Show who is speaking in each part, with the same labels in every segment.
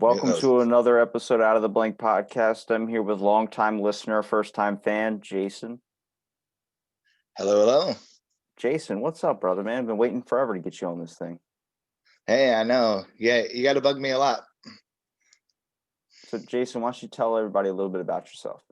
Speaker 1: Welcome
Speaker 2: Those-
Speaker 1: to another episode out of the Blank Podcast. I'm here with longtime listener, first time fan, Jason.
Speaker 2: Hello, hello.
Speaker 1: Jason, what's up, brother, man? Been waiting forever to get you on this thing.
Speaker 2: Hey, I know. Yeah, you got to bug me a lot.
Speaker 1: So, Jason, why don't you tell everybody a little bit about yourself?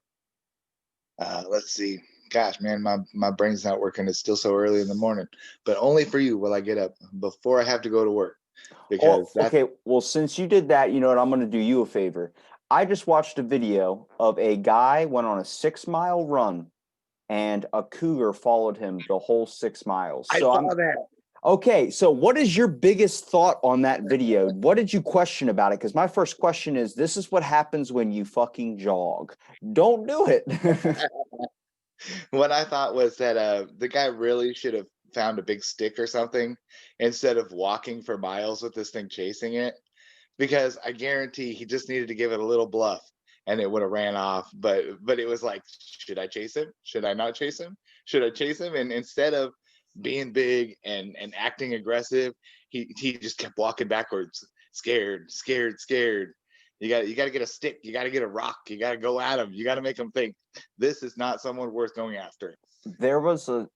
Speaker 2: Let's see. Gosh, man, my brain's not working. It's still so early in the morning. But only for you will I get up before I have to go to work.
Speaker 1: Oh,
Speaker 2: Because that's
Speaker 1: okay. Well, since you did that, you know what? I'm going to do you a favor. I just watched a video of a guy went on a 6 mile run and a cougar followed him the whole 6 miles.
Speaker 2: I
Speaker 1: So
Speaker 2: saw
Speaker 1: I'm
Speaker 2: that.
Speaker 1: Okay, so what is your biggest thought on that video? What did you question about it? Because my first question is, this is what happens when you fucking jog. Don't do it.
Speaker 2: What I thought was that the guy really should have found a big stick or something instead of walking for miles with this thing chasing it. Because I guarantee he just needed to give it a little bluff and it would have ran off. But it was like, should I chase him? Should I not chase him? Should I chase him? And instead of being big and acting aggressive, he just kept walking backwards, scared, scared, scared. You got to get a stick. You got to get a rock. You got to go at him. You got to make him think this is not someone worth going after.
Speaker 1: There was a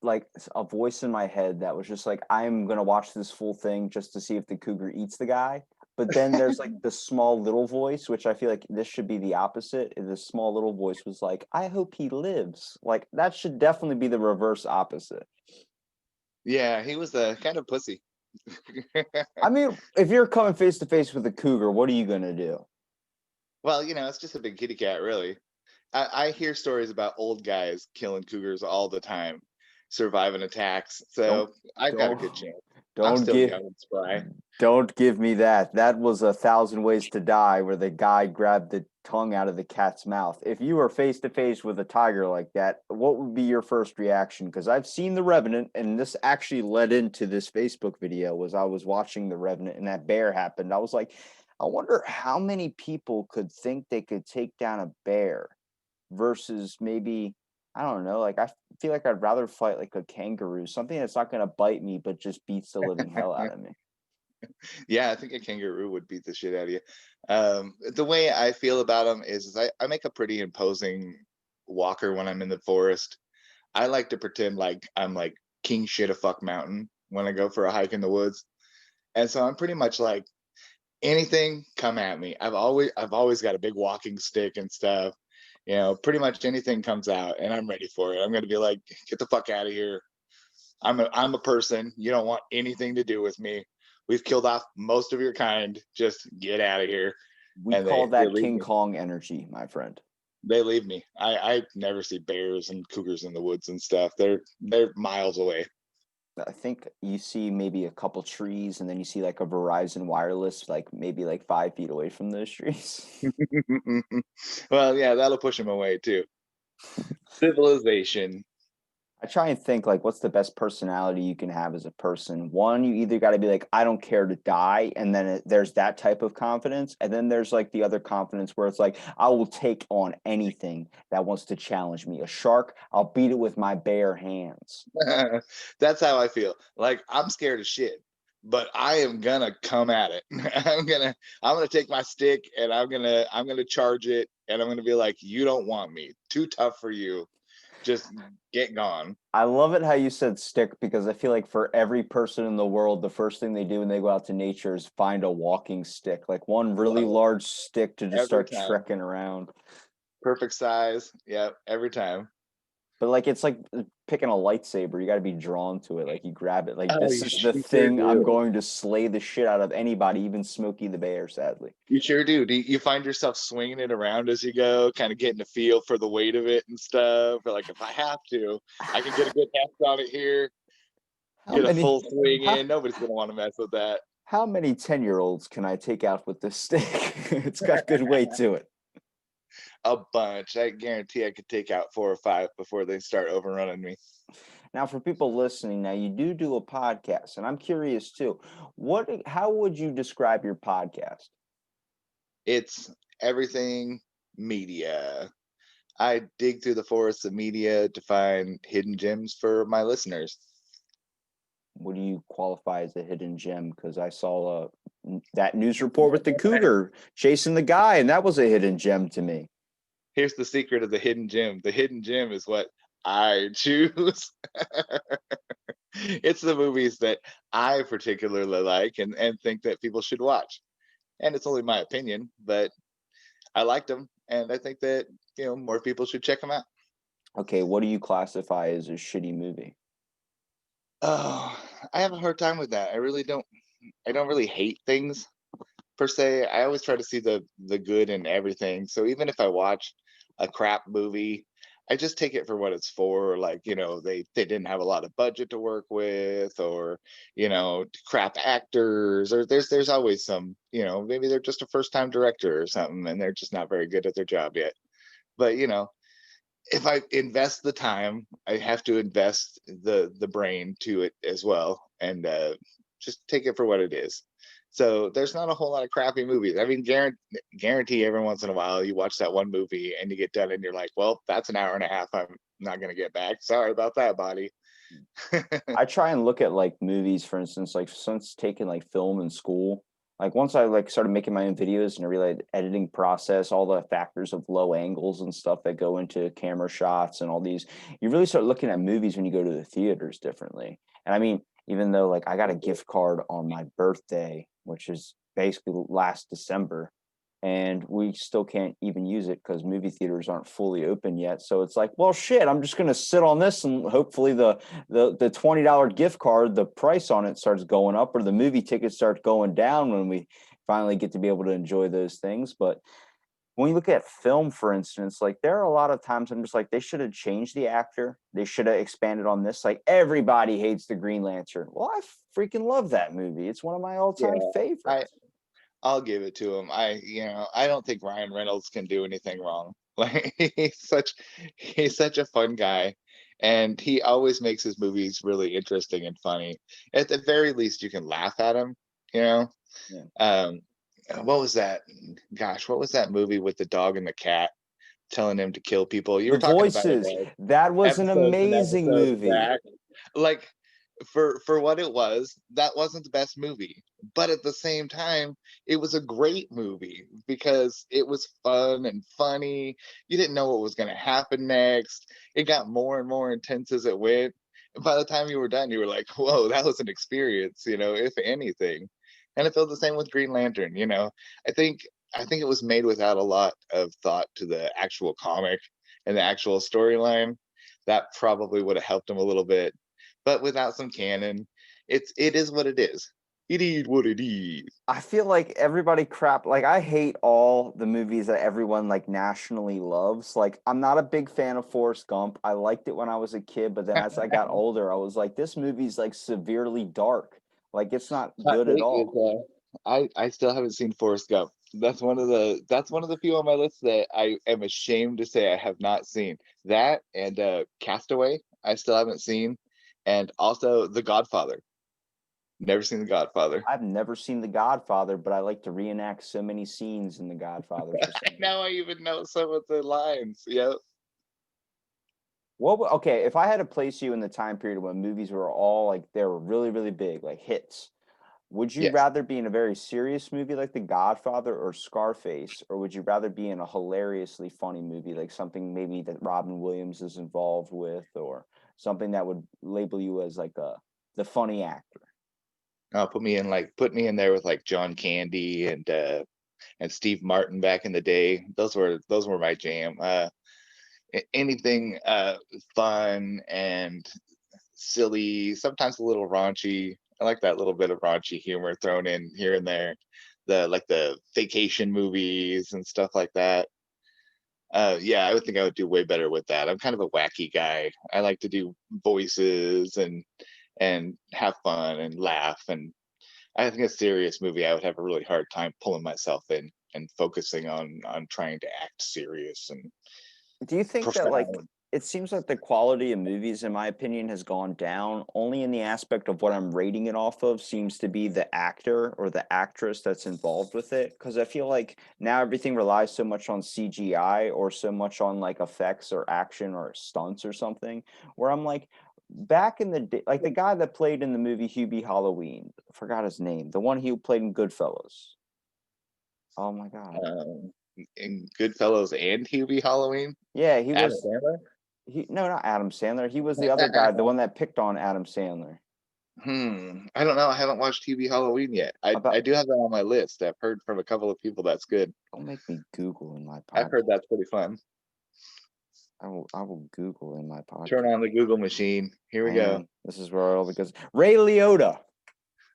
Speaker 1: voice in my head that was just like, I'm gonna watch this full thing just to see if the cougar eats the guy. But then there's like the small little voice, which I feel like this should be the opposite. The small little voice was like, I hope he lives. Like that should definitely be the reverse opposite.
Speaker 2: Yeah, he was a kind of pussy.
Speaker 1: I mean, if you're coming face to face with a cougar, what are you gonna do?
Speaker 2: Well, it's just a big kitty cat, really. I hear stories about old guys killing cougars all the time, surviving attacks.
Speaker 1: Don't
Speaker 2: So I've got a
Speaker 1: don't
Speaker 2: good chance. I'm
Speaker 1: don't
Speaker 2: still
Speaker 1: give
Speaker 2: young and spry.
Speaker 1: don't give me that. That was a thousand ways to die where the guy grabbed the tongue out of the cat's mouth. If you were face to face with a tiger like that, what would be your first reaction? Because I've seen The Revenant, and this actually led into this Facebook video. Was I was watching The Revenant and that bear happened. I was like, I wonder how many people could think they could take down a bear versus maybe I don't know. Like I feel like I'd rather fight like a kangaroo, something that's not going to bite me but just beats the living hell out of me.
Speaker 2: Yeah, I think a kangaroo would beat the shit out of you. The way I feel about them is I make a pretty imposing walker when I'm in the forest. I like to pretend like I'm like king shit a fuck mountain when I go for a hike in the woods. And so I'm pretty much like anything come at me. I've always got a big walking stick and stuff. Pretty much anything comes out and I'm ready for it. I'm gonna be like, get the fuck out of here. I'm a person. You don't want anything to do with me. We've killed off most of your kind. Just get out of here.
Speaker 1: We
Speaker 2: And
Speaker 1: call
Speaker 2: they
Speaker 1: that
Speaker 2: leave
Speaker 1: King
Speaker 2: me.
Speaker 1: Kong energy, my friend.
Speaker 2: They leave me. I never see bears and cougars in the woods and stuff. They're miles away.
Speaker 1: I think you see maybe a couple trees and then you see like a Verizon wireless, like maybe like 5 feet away from those trees.
Speaker 2: Well, yeah, that'll push them away too. Civilization.
Speaker 1: I try and think like what's the best personality you can have as a person. One, you either got to be like I don't care to die, and then there's that type of confidence, and then there's like the other confidence where it's like I will take on anything that wants to challenge me. A shark, I'll beat it with my bare hands.
Speaker 2: That's how I feel. Like I'm scared of shit, but I am gonna come at it. I'm gonna take my stick and I'm gonna charge it and I'm gonna be like, you don't want me. Too tough for you. Just get gone.
Speaker 1: I love it how you said stick because I feel like for every person in the world, the first thing they do when they go out to nature is find a walking stick, like one really
Speaker 2: Love it.
Speaker 1: large stick to just
Speaker 2: Every
Speaker 1: start
Speaker 2: time.
Speaker 1: trekking around.
Speaker 2: Perfect size. Yep, every time.
Speaker 1: But like it's like picking a lightsaber, you got to be drawn to it. Like you grab it, like
Speaker 2: Oh,
Speaker 1: this
Speaker 2: you
Speaker 1: is the
Speaker 2: sure
Speaker 1: thing I'm
Speaker 2: do.
Speaker 1: going to slay the shit out of anybody, even Smokey the Bear, sadly.
Speaker 2: You sure do. Do you find yourself swinging it around as you go, kind of getting a feel for the weight of it and stuff? Or like, if I have to, I can get a good heft on it here,
Speaker 1: How
Speaker 2: get a
Speaker 1: many
Speaker 2: full swing
Speaker 1: how
Speaker 2: in. Nobody's gonna want to mess with that.
Speaker 1: how many 10-year-olds can I take out with this stick? It's got good weight to it.
Speaker 2: A bunch. I guarantee I could take out 4 or 5 before they start overrunning me.
Speaker 1: Now, for people listening, now you do a podcast, and I'm curious too. How would you describe your podcast?
Speaker 2: It's everything media. I dig through the forests of media to find hidden gems for my listeners.
Speaker 1: what do you qualify as a hidden gem? Because I saw that news report with the cougar chasing the guy, and that was a hidden gem to me.
Speaker 2: Here's the secret of the hidden gem. The hidden gem is what I choose. It's the movies that I particularly like and think that people should watch. And it's only my opinion, but I liked them, and I think that more people should check them out.
Speaker 1: Okay, what do you classify as a shitty movie?
Speaker 2: Oh, I have a hard time with that. I really don't. I don't really hate things per se. I always try to see the good in everything. So even if I watch a crap movie, I just take it for what it's for. Like, they didn't have a lot of budget to work with, or crap actors, or there's always some, maybe they're just a first time director or something, and they're just not very good at their job yet. But if I invest the time, I have to invest the brain to it as well, and just take it for what it is. So there's not a whole lot of crappy movies. I mean, guarantee every once in a while you watch that one movie and you get done and you're like, well, that's an hour and a half I'm not going to get back. Sorry about that, body.
Speaker 1: I try and look at like movies, for instance, like since taking like film in school. Like once I like started making my own videos and I realized editing process, all the factors of low angles and stuff that go into camera shots and all these, you really start looking at movies when you go to the theaters differently. And I mean, even though like I got a gift card on my birthday, which is basically last December, and we still can't even use it because movie theaters aren't fully open yet. So it's like, well, shit, I'm just gonna sit on this and hopefully the $20 gift card, the price on it starts going up, or the movie tickets start going down when we finally get to be able to enjoy those things. But when you look at film, for instance, like there are a lot of times I'm just like, they should have changed the actor. They should have expanded on this. Like everybody hates the Green Lantern. Well, I freaking love that movie. It's one of my all-time
Speaker 2: Yeah, I
Speaker 1: favorites.
Speaker 2: I'll give it to him. I don't think Ryan Reynolds can do anything wrong. Like he's such a fun guy, and he always makes his movies really interesting and funny. At the very least, you can laugh at him. You know,
Speaker 1: Yeah.
Speaker 2: um, what was that? Gosh, what was that movie with the dog and the cat telling him to kill people? You
Speaker 1: The
Speaker 2: were talking about it,
Speaker 1: Voices. That was an
Speaker 2: episodes and
Speaker 1: amazing
Speaker 2: episodes
Speaker 1: movie.
Speaker 2: back. Like for what it was, that wasn't the best movie. But at the same time, it was a great movie because it was fun and funny. You didn't know what was going to happen next. It got more and more intense as it went. And by the time you were done, you were like, "Whoa, that was an experience," if anything. And it felt the same with Green Lantern. I think I think it was made without a lot of thought to the actual comic and the actual storyline. That probably would have helped him a little bit, but without some canon, it is what it is. It is what it is.
Speaker 1: I feel like everybody crap like I hate all the movies that everyone like nationally loves. Like I'm not a big fan of Forrest Gump. I liked it when I was a kid, but then as I got older, I was like, this movie's like severely dark. Like it's not
Speaker 2: Hot
Speaker 1: good at
Speaker 2: take is
Speaker 1: all.
Speaker 2: I still haven't seen Forrest Gump. That's one of the few on my list that I am ashamed to say I have not seen. That and Castaway I still haven't seen, and also The Godfather. Never seen The Godfather.
Speaker 1: I've never seen The Godfather, but I like to reenact so many scenes in The Godfather for some reason.
Speaker 2: Now I even know some of the lines. Yep.
Speaker 1: Okay, if I had to place you in the time period when movies were all like they were really, really big, like hits, would you
Speaker 2: Yes.
Speaker 1: rather be in a very serious movie like The Godfather or Scarface, or would you rather be in a hilariously funny movie like something maybe that Robin Williams is involved with, or something that would label you as like the funny actor?
Speaker 2: Put me in there with like John Candy and Steve Martin back in the day. Those were my jam. Anything fun and silly, sometimes a little raunchy. I like that little bit of raunchy humor thrown in here and there. The vacation movies and stuff like that. Yeah, I would think I would do way better with that. I'm kind of a wacky guy. I like to do voices and have fun and laugh. And I think a serious movie, I would have a really hard time pulling myself in and focusing on trying to act serious and
Speaker 1: Do you think that like
Speaker 2: profound.
Speaker 1: it seems like the quality of movies, in my opinion, has gone down only in the aspect of what I'm rating it off of seems to be the actor or the actress that's involved with it. Because I feel like now everything relies so much on CGI or so much on like effects or action or stunts or something, where I'm like, back in the day, like the guy that played in the movie Hubie Halloween, I forgot his name. The one he played in Goodfellas. Oh my god.
Speaker 2: Um, in Goodfellas and Hubie Halloween.
Speaker 1: Yeah, he
Speaker 2: Adam
Speaker 1: was.
Speaker 2: Sandler.
Speaker 1: He no, not Adam Sandler. He was the other guy, the one that picked on Adam Sandler.
Speaker 2: I don't know. I haven't watched Hubie Halloween yet. I
Speaker 1: About
Speaker 2: do have that on my list. I've heard from a couple of people that's good.
Speaker 1: don't make me Google in my
Speaker 2: I've
Speaker 1: podcast.
Speaker 2: heard that's pretty fun.
Speaker 1: I will Google in my
Speaker 2: Turn
Speaker 1: podcast.
Speaker 2: on the Google machine. Here we
Speaker 1: Hang
Speaker 2: go.
Speaker 1: on. This is where all because Ray Liotta.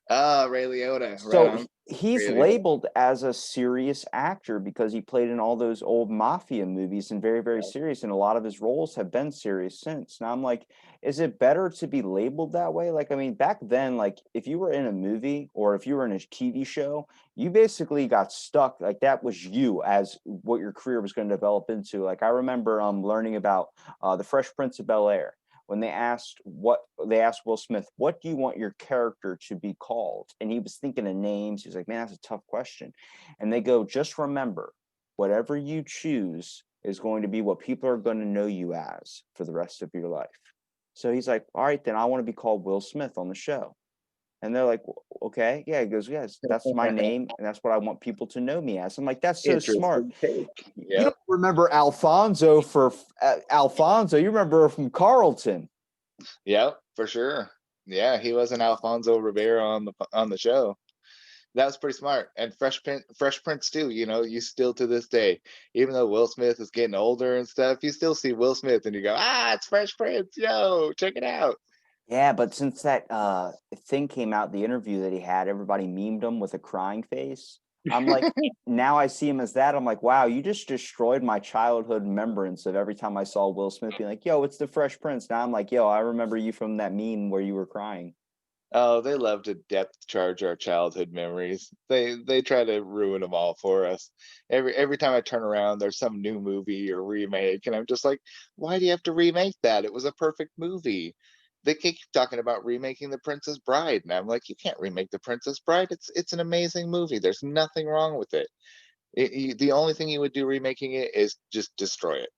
Speaker 2: Ah, Ray Liotta. Right
Speaker 1: So
Speaker 2: on.
Speaker 1: he's
Speaker 2: Ray Liotta.
Speaker 1: labeled as a serious actor because he played in all those old mafia movies and very, very serious. And a lot of his roles have been serious since. Now I'm like, is it better to be labeled that way? Like, I mean, back then, like if you were in a movie or if you were in a TV show, you basically got stuck. Like that was you as what your career was going to develop into. Like I remember learning about the Fresh Prince of Bel Air when they asked Will Smith, what do you want your character to be called? And he was thinking of names. He's like, man, that's a tough question. And they go, just remember, whatever you choose is going to be what people are going to know you as for the rest of your life. So he's like, all right, then I want to be called Will Smith on the show. And they're like, okay, yeah. He goes, yes, that's my name, and that's what I want people to know me as. I'm like, that's so smart.
Speaker 2: Interesting take.
Speaker 1: You don't
Speaker 2: Yep.
Speaker 1: remember Alfonso for Alfonso. You remember from Carlton.
Speaker 2: Yep. For sure. Yeah, he was an Alfonso Rivera on the show. That was pretty smart. And Fresh Prince too. You know, you still to this day, even though Will Smith is getting older and stuff, you still see Will Smith and you go, ah, it's Fresh Prince. Yo, check it out.
Speaker 1: Yeah, but since that thing came out, the interview that he had, everybody memed him with a crying face. I'm like, now I see him as that. I'm like, wow, you just destroyed my childhood remembrance of every time I saw Will Smith being like, yo, it's the Fresh Prince. Now I'm like, yo, I remember you from that meme where you were crying.
Speaker 2: Oh, they love to depth charge our childhood memories. They try to ruin them all for us. Every time I turn around, there's some new movie or remake, and I'm just like, why do you have to remake that? It was a perfect movie. They keep talking about remaking The Princess Bride, and I'm like, you can't remake The Princess Bride. It's an amazing movie. There's nothing wrong with it. The only thing you would do remaking it is just destroy it.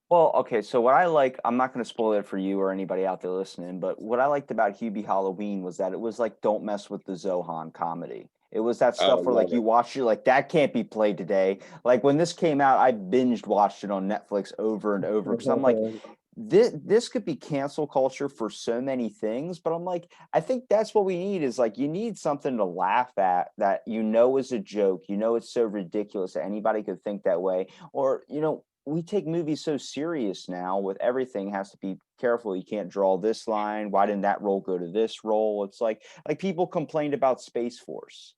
Speaker 1: Well, okay, so what I like, I'm not going to spoil it for you or anybody out there listening, but what I liked about Hubie Halloween was that it was like, don't mess with the Zohan comedy. It was that
Speaker 2: Oh,
Speaker 1: stuff where
Speaker 2: love
Speaker 1: like you watch it, like that can't be played today. Like when this came out, I binged watched it on Netflix over and over because I'm like,
Speaker 2: it.
Speaker 1: this could be cancel culture for so many things, but I'm like, I think that's what we need is like you need something to laugh at that you know is a joke, you know it's so ridiculous that anybody could think that way, or we take movies so serious now with everything has to be careful. You can't draw this line. Why didn't that role go to this role? It's like people complained about Space Force,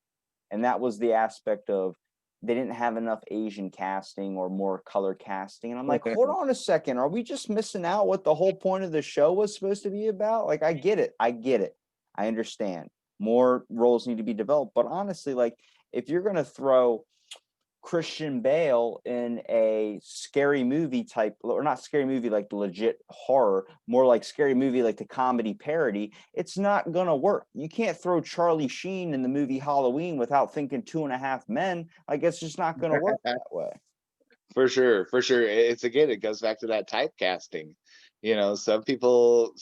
Speaker 1: and that was the aspect of they didn't have enough Asian casting or more color casting. And I'm like, hold on a second. Are we just missing out what the whole point of the show was supposed to be about? Like, I get it. I get it. I understand. More roles need to be developed. But honestly, like, if you're going to throw Christian Bale in a scary movie type, or not scary movie like legit horror, more like scary movie like the comedy parody, it's not gonna work. You can't throw Charlie Sheen in the movie Halloween without thinking Two and a Half Men. Like it's just not gonna work that way.
Speaker 2: For sure, for sure. It's again, it goes back to that typecasting. You know, some people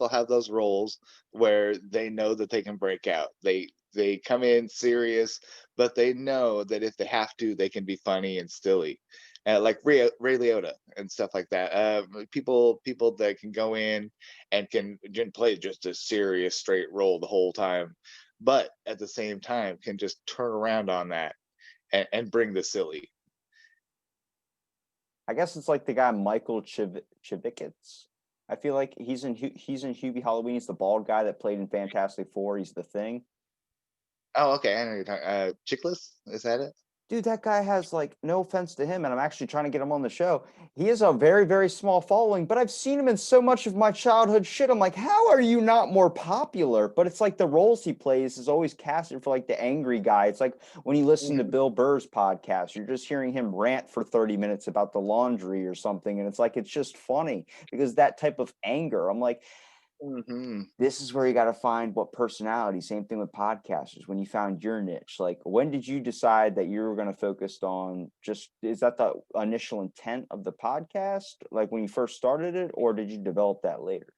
Speaker 2: have those roles where they know that they can break out. They come in serious, but they know that if they have to, they can be funny and silly. Like Ray Liotta and stuff like that. People that can go in and can play just a serious straight role the whole time, but at the same time can just turn around on that and bring the silly.
Speaker 1: I guess it's like the guy Michael Chivikits. I feel like he's in Hubie Halloween. He's the bald guy that played in Fantastic Four. He's the Thing.
Speaker 2: Oh, okay. I know you're talking. Chickless, is that it?
Speaker 1: Dude, that guy has like no offense to him, and I'm actually trying to get him on the show. He has a very, very small following, but I've seen him in so much of my childhood shit. I'm like, how are you not more popular? But it's like the roles he plays is always casted for like the angry guy. It's like when you listen to
Speaker 2: Mhm.
Speaker 1: Bill Burr's podcast, you're just hearing him rant for 30 minutes about the laundry or something, and it's like it's just funny because that type of anger. I'm like,
Speaker 2: Mhm.
Speaker 1: this is where you got to find what personality. Same thing with podcasters. When you found your niche, like when did you decide that you were going to focus on just, is that the initial intent of the podcast? Like when you first started it, or did you develop that later?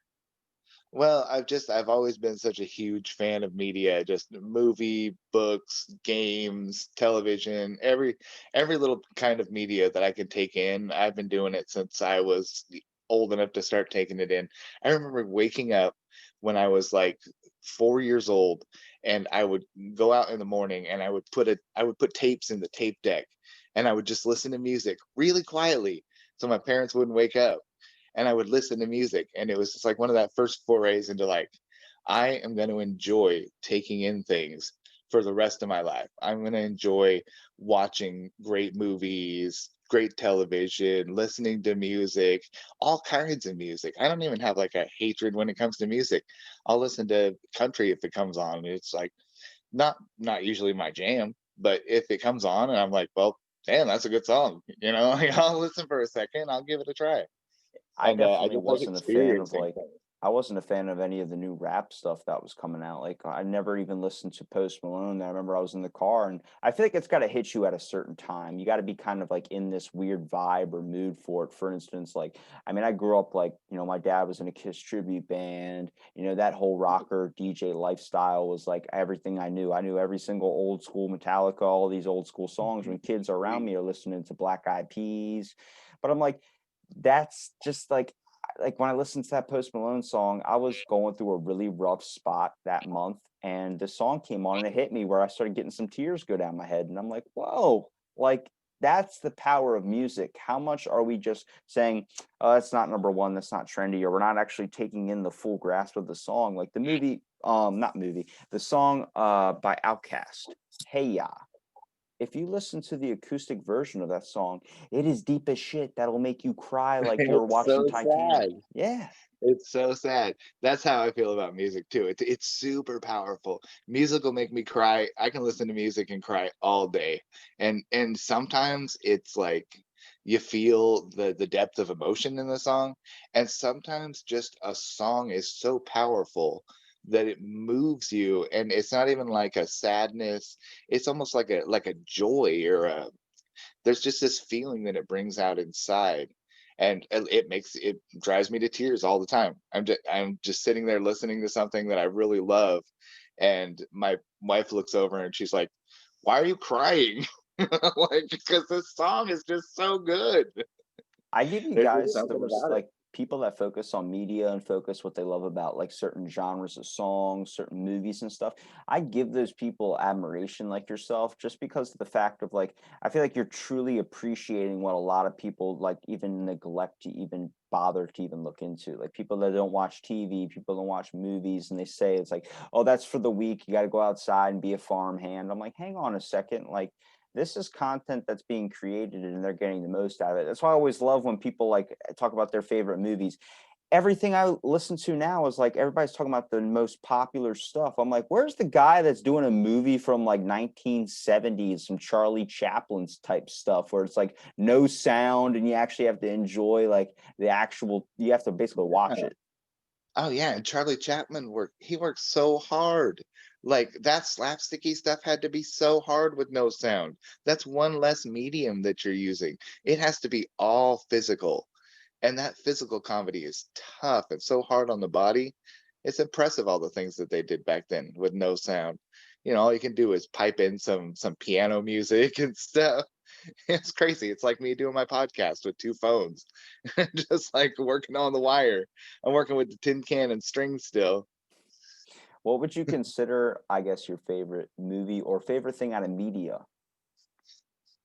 Speaker 2: Well, I've always been such a huge fan of media, just movie, books, games, television, every little kind of media that I can take in. I've been doing it since I was old enough to start taking it in. I remember waking up when I was like 4 years old, and I would go out in the morning and I would put tapes in the tape deck, and I would just listen to music really quietly so my parents wouldn't wake up, and I would listen to music. And it was just like one of that first forays into like, I am going to enjoy taking in things for the rest of my life. I'm going to enjoy watching great movies, great television, listening to music, all kinds of music. I don't even have like a hatred when it comes to music. I'll listen to country if it comes on. It's like not usually my jam, but if it comes on and I'm like, well, damn, that's a good song. Like, I'll listen for a second, I'll give it a try.
Speaker 1: I
Speaker 2: And I
Speaker 1: definitely
Speaker 2: just like
Speaker 1: wasn't a fan of
Speaker 2: experiencing
Speaker 1: like
Speaker 2: things.
Speaker 1: I wasn't a fan of any of the new rap stuff that was coming out. Like I never even listened to Post Malone. I remember I was in the car and I feel like it's got to hit you at a certain time. You got to be kind of like in this weird vibe or mood for it. For instance, like I mean, I grew up like, my dad was in a Kiss tribute band. That whole rocker DJ lifestyle was like everything I knew. I knew every single old school Metallica, all these old school songs when kids around me are listening to Black Eyed Peas. But I'm like, that's just like when I listened to that Post Malone song, I was going through a really rough spot that month, and the song came on and it hit me where I started getting some tears go down my head, and I'm like, whoa, like that's the power of music. How much are we just saying, oh, that's not number one, that's not trendy, or we're not actually taking in the full grasp of the song? Like the movie, not movie, the song by Outkast, Hey Ya. If you listen to the acoustic version of that song, it is deep as shit. That'll make you cry like you're
Speaker 2: It's
Speaker 1: watching
Speaker 2: so
Speaker 1: Titanic.
Speaker 2: sad.
Speaker 1: Yeah.
Speaker 2: It's so sad. That's how I feel about music too. It's super powerful. Music will make me cry. I can listen to music and cry all day. And sometimes it's like you feel the depth of emotion in the song, and sometimes just a song is so powerful that it moves you, and it's not even like a sadness. It's almost like a joy, or a there's just this feeling that it brings out inside, and it drives me to tears all the time. I'm just sitting there listening to something that I really love, and my wife looks over and she's like, why are you crying? Like, because this song is just so good.
Speaker 1: I give you
Speaker 2: There's just
Speaker 1: guys the
Speaker 2: something about it.
Speaker 1: like people that focus on media and focus what they love about like certain genres of songs, certain movies and stuff. I give those people admiration like yourself just because of the fact of like I feel like you're truly appreciating what a lot of people like even neglect to even bother to even look into. Like people that don't watch TV, people don't watch movies and they say it's like, "Oh, that's for the weak. You got to go outside and be a farmhand." I'm like, "Hang on a second. Like this is content that's being created and they're getting the most out of it." That's why I always love when people like talk about their favorite movies. Everything I listen to now is like everybody's talking about the most popular stuff. I'm like, where's the guy that's doing a movie from like 1970s, some Charlie Chaplin's type stuff where it's like no sound and you actually have to enjoy like the actual, you have to basically watch
Speaker 2: Yeah.
Speaker 1: it.
Speaker 2: Oh yeah, and Charlie Chapman worked so hard. Like that slapsticky stuff had to be so hard with no sound. That's one less medium that you're using. It has to be all physical. And that physical comedy is tough and so hard on the body. It's impressive all the things that they did back then with no sound. All you can do is pipe in some piano music and stuff. It's crazy. It's like me doing my podcast with two phones, just like working on the wire. I'm working with the tin can and strings still.
Speaker 1: What would you consider, I guess, your favorite movie or favorite thing out of media?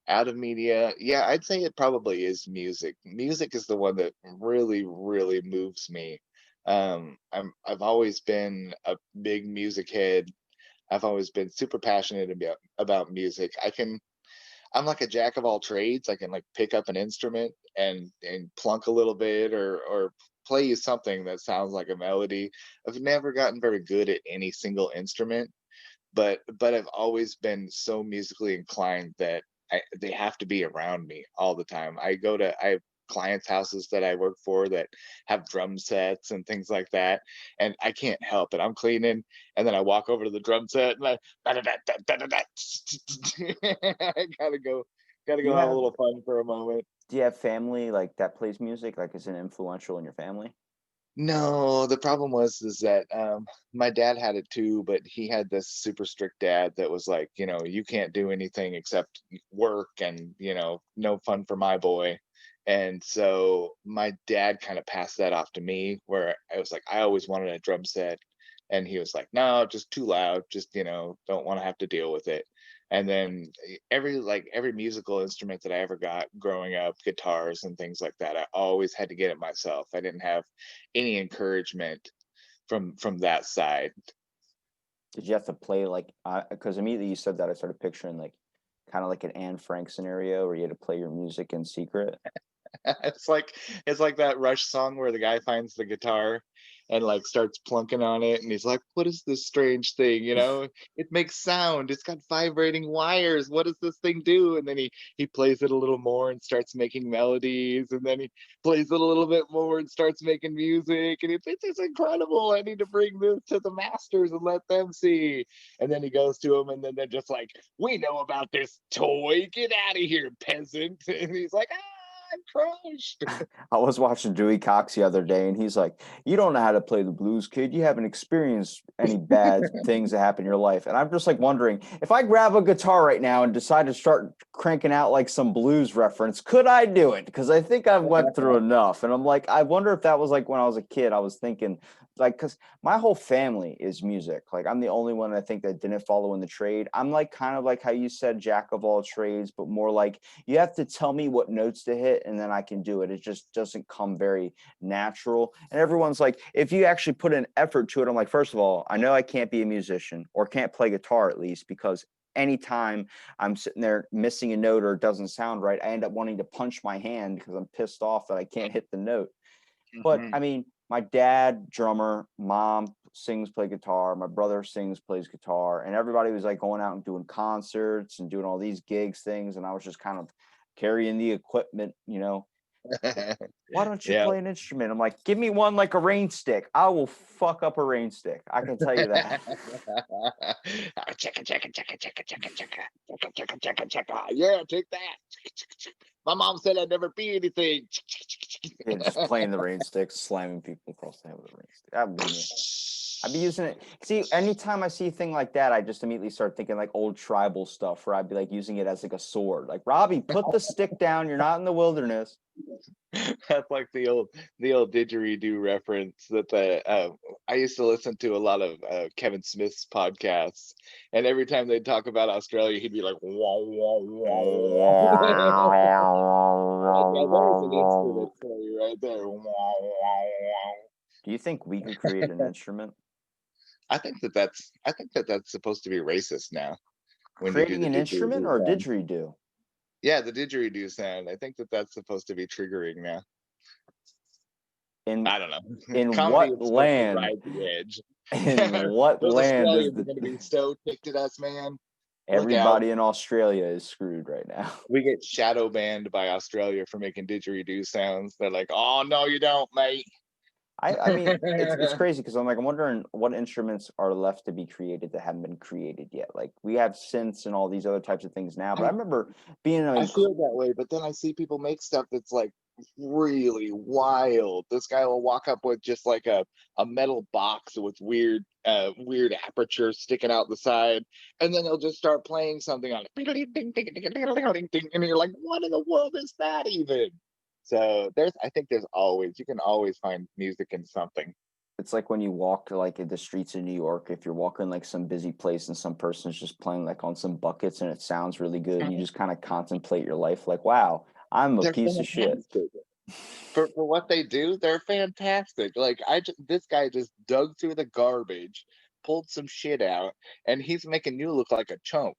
Speaker 2: Out of media, yeah, I'd say it probably is music. Music is the one that really, really moves me. I've always been a big music head. I've always been super passionate about music. I'm like a jack of all trades. I can like pick up an instrument and plunk a little bit, or play you something that sounds like a melody. I've never gotten very good at any single instrument, but I've always been so musically inclined that they have to be around me all the time. I have clients' houses that I work for that have drum sets and things like that, and I can't help it. I'm cleaning, and then I walk over to the drum set, and I gotta
Speaker 1: Do you
Speaker 2: go have a
Speaker 1: have
Speaker 2: little fun for a moment.
Speaker 1: do you have family like that plays music? Like is it influential in your family?
Speaker 2: No, the problem was is that my dad had it too, but he had this super strict dad that was like, you can't do anything except work and, no fun for my boy. And so my dad kind of passed that off to me, where I was like, I always wanted a drum set. And he was like, no, just too loud, just, don't want to have to deal with it. And then every musical instrument that I ever got growing up, guitars and things like that, I always had to get it myself. I didn't have any encouragement from that side.
Speaker 1: Did you have to play like? Because immediately you said that, I started picturing like kind of like an Anne Frank scenario where you had to play your music in secret.
Speaker 2: it's like it's like that Rush song where the guy finds the guitar and like starts plunking on it, and he's like, what is this strange thing, it makes sound, it's got vibrating wires, what does this thing do? And then he plays it a little more and starts making melodies, and then he plays it a little bit more and starts making music, and it's incredible. I need to bring this to the masters and let them see. And then he goes to them, and then they're just like, we know about this toy, get out of here, peasant. And he's like, I'm crushed.
Speaker 1: I was watching Dewey Cox the other day, and he's like, "You don't know how to play the blues, kid. You haven't experienced any bad things that happen in your life." And I'm just like wondering, if I grab a guitar right now and decide to start cranking out like some blues reference, could I do it? Because I think I've went through enough. And I'm like, I wonder if that was like when I was a kid. I was thinking, like, because my whole family is music. Like, I'm the only one I think that didn't follow in the trade. I'm like kind of like how you said, jack of all trades, but more like you have to tell me what notes to hit and then I can do it. It just doesn't come very natural. And everyone's like, if you actually put an effort to it, I'm like, first of all, I know I can't be a musician or can't play guitar at least, because anytime I'm sitting there missing a note or it doesn't sound right, I end up wanting to punch my hand because I'm pissed off that I can't hit the note. But I mean, my dad, drummer, mom sings, play guitar, my brother sings, plays guitar, and everybody was like going out and doing concerts and doing all these gigs things. And I was just kind of carrying the equipment, why don't you
Speaker 2: Yeah.
Speaker 1: play an instrument? I'm like, give me one like a Rainstick. I will fuck up a Rainstick. I can tell you that.
Speaker 2: Checka, checka, checka, checka, checka, checka, checka, checka, checka, checka. Yeah, take that. My mom said I'd never be anything.
Speaker 1: Yeah, just playing the Rainstick, slamming people across the head with a Rainstick. That would be me. I'd be using it. See, anytime I see a thing like that, I just immediately start thinking like old tribal stuff where I'd be like using it as like a sword. Like, Robbie, put the stick down. You're not in the wilderness.
Speaker 2: That's like the old didgeridoo reference that I used to listen to a lot of Kevin Smith's podcasts, and every time they'd talk about Australia, he'd be like, wah, wah, wah, wah. Like, there's an instrument for you right there. Wah, wah, wah.
Speaker 1: Do you think we could create an instrument?
Speaker 2: I think that's supposed to be racist now when you do
Speaker 1: Creating
Speaker 2: the
Speaker 1: an instrument
Speaker 2: didgeridoo
Speaker 1: or a
Speaker 2: sound.
Speaker 1: didgeridoo?
Speaker 2: Yeah, the didgeridoo sound. I think that's supposed to be triggering now.
Speaker 1: In
Speaker 2: I don't know.
Speaker 1: in
Speaker 2: Comedy
Speaker 1: what
Speaker 2: is supposed to
Speaker 1: land?
Speaker 2: ride the edge.
Speaker 1: In what
Speaker 2: Those
Speaker 1: land is
Speaker 2: Australians are
Speaker 1: the
Speaker 2: going to be so ticked at us, man. Look out.
Speaker 1: everybody in Australia is screwed right now?
Speaker 2: We get shadow banned by Australia for making didgeridoo sounds. They're like, oh, no, you don't, mate.
Speaker 1: I mean, it's crazy because I'm wondering what instruments are left to be created that haven't been created yet. Like, we have synths and all these other types of things now, but I remember being
Speaker 2: I feel that way, but then I see people make stuff that's like really wild. This guy will walk up with just like a metal box with weird apertures sticking out the side, and then he'll just start playing something on it. And you're like, what in the world is that even? So I think you can always find music in something.
Speaker 1: it's like when you walk like in the streets of New York, if you're walking like some busy place and some person's just playing like on some buckets and it sounds really good, you just kind of contemplate your life like, wow, I'm a
Speaker 2: They're
Speaker 1: piece of shit.
Speaker 2: fantastic. For what they do, they're fantastic. Like this guy just dug through the garbage, pulled some shit out, and he's making you look like a chump.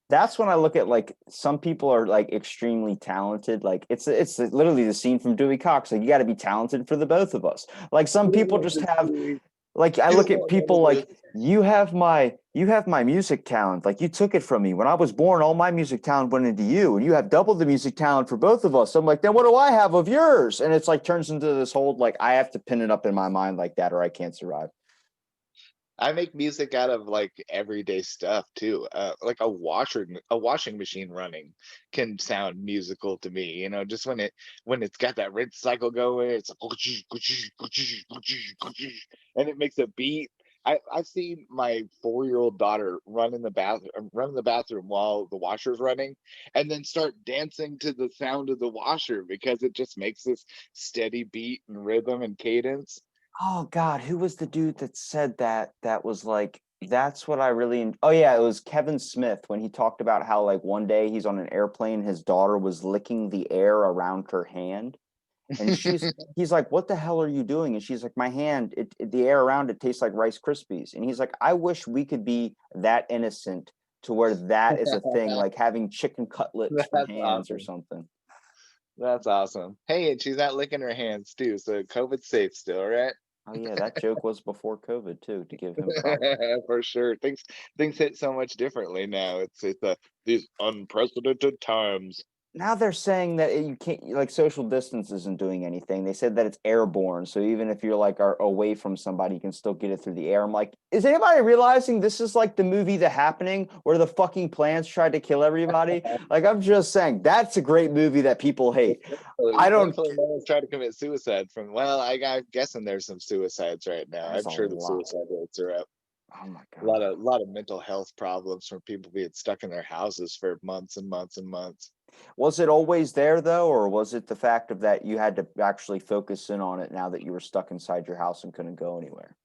Speaker 1: That's when I look at like some people are like extremely talented. Like it's literally the scene from Dewey Cox. Like, you got to be talented for the both of us. Like, some people just have, like, I look at people like, you have my music talent. Like, you took it from me when I was born. All my music talent went into you, and you have double the music talent for both of us. I'm like, then what do I have of yours? And it's like turns into this whole like I have to pin it up in my mind like that, or I can't survive.
Speaker 2: I make music out of like everyday stuff too. Like a washing machine running can sound musical to me. You know, just when it's got that rinse cycle going, it's like and it makes a beat. I've seen my 4-year-old daughter run in the bathroom while the washer's running, and then start dancing to the sound of the washer because it just makes this steady beat and rhythm and cadence.
Speaker 1: Oh God, who was the dude that said that? That was like, that's what I really. Oh yeah, it was Kevin Smith when he talked about how like one day he's on an airplane, his daughter was licking the air around her hand, and he's like, "What the hell are you doing?" And she's like, "My hand, the air around it tastes like Rice Krispies." And he's like, "I wish we could be that innocent to where that is a thing, like having chicken cutlets for
Speaker 2: That's
Speaker 1: hands or
Speaker 2: awesome.
Speaker 1: something."
Speaker 2: That's awesome. Hey, and she's not licking her hands too, so COVID's safe still, right?
Speaker 1: Oh yeah, that joke was before COVID too, to give him props.
Speaker 2: For sure. Things hit so much differently now. It's these unprecedented times.
Speaker 1: Now they're saying that you can't, like, social distance isn't doing anything. They said that it's airborne, so even if you're like are away from somebody, you can still get it through the air. I'm like, is anybody realizing this is like the movie The Happening, where the fucking plants tried to kill everybody? Like, I'm just saying that's a great movie that people hate. I don't.
Speaker 2: Thankfully, no one's trying to commit suicide from. Well, I'm guessing there's some suicides right now.
Speaker 1: There's
Speaker 2: I'm
Speaker 1: a
Speaker 2: sure the
Speaker 1: lot.
Speaker 2: suicide rates are up.
Speaker 1: Oh my
Speaker 2: A
Speaker 1: god.
Speaker 2: lot of mental health problems from people being stuck in their houses for months and months and months.
Speaker 1: Was it always there though, or was it the fact of that you had to actually focus in on it now that you were stuck inside your house and couldn't go anywhere?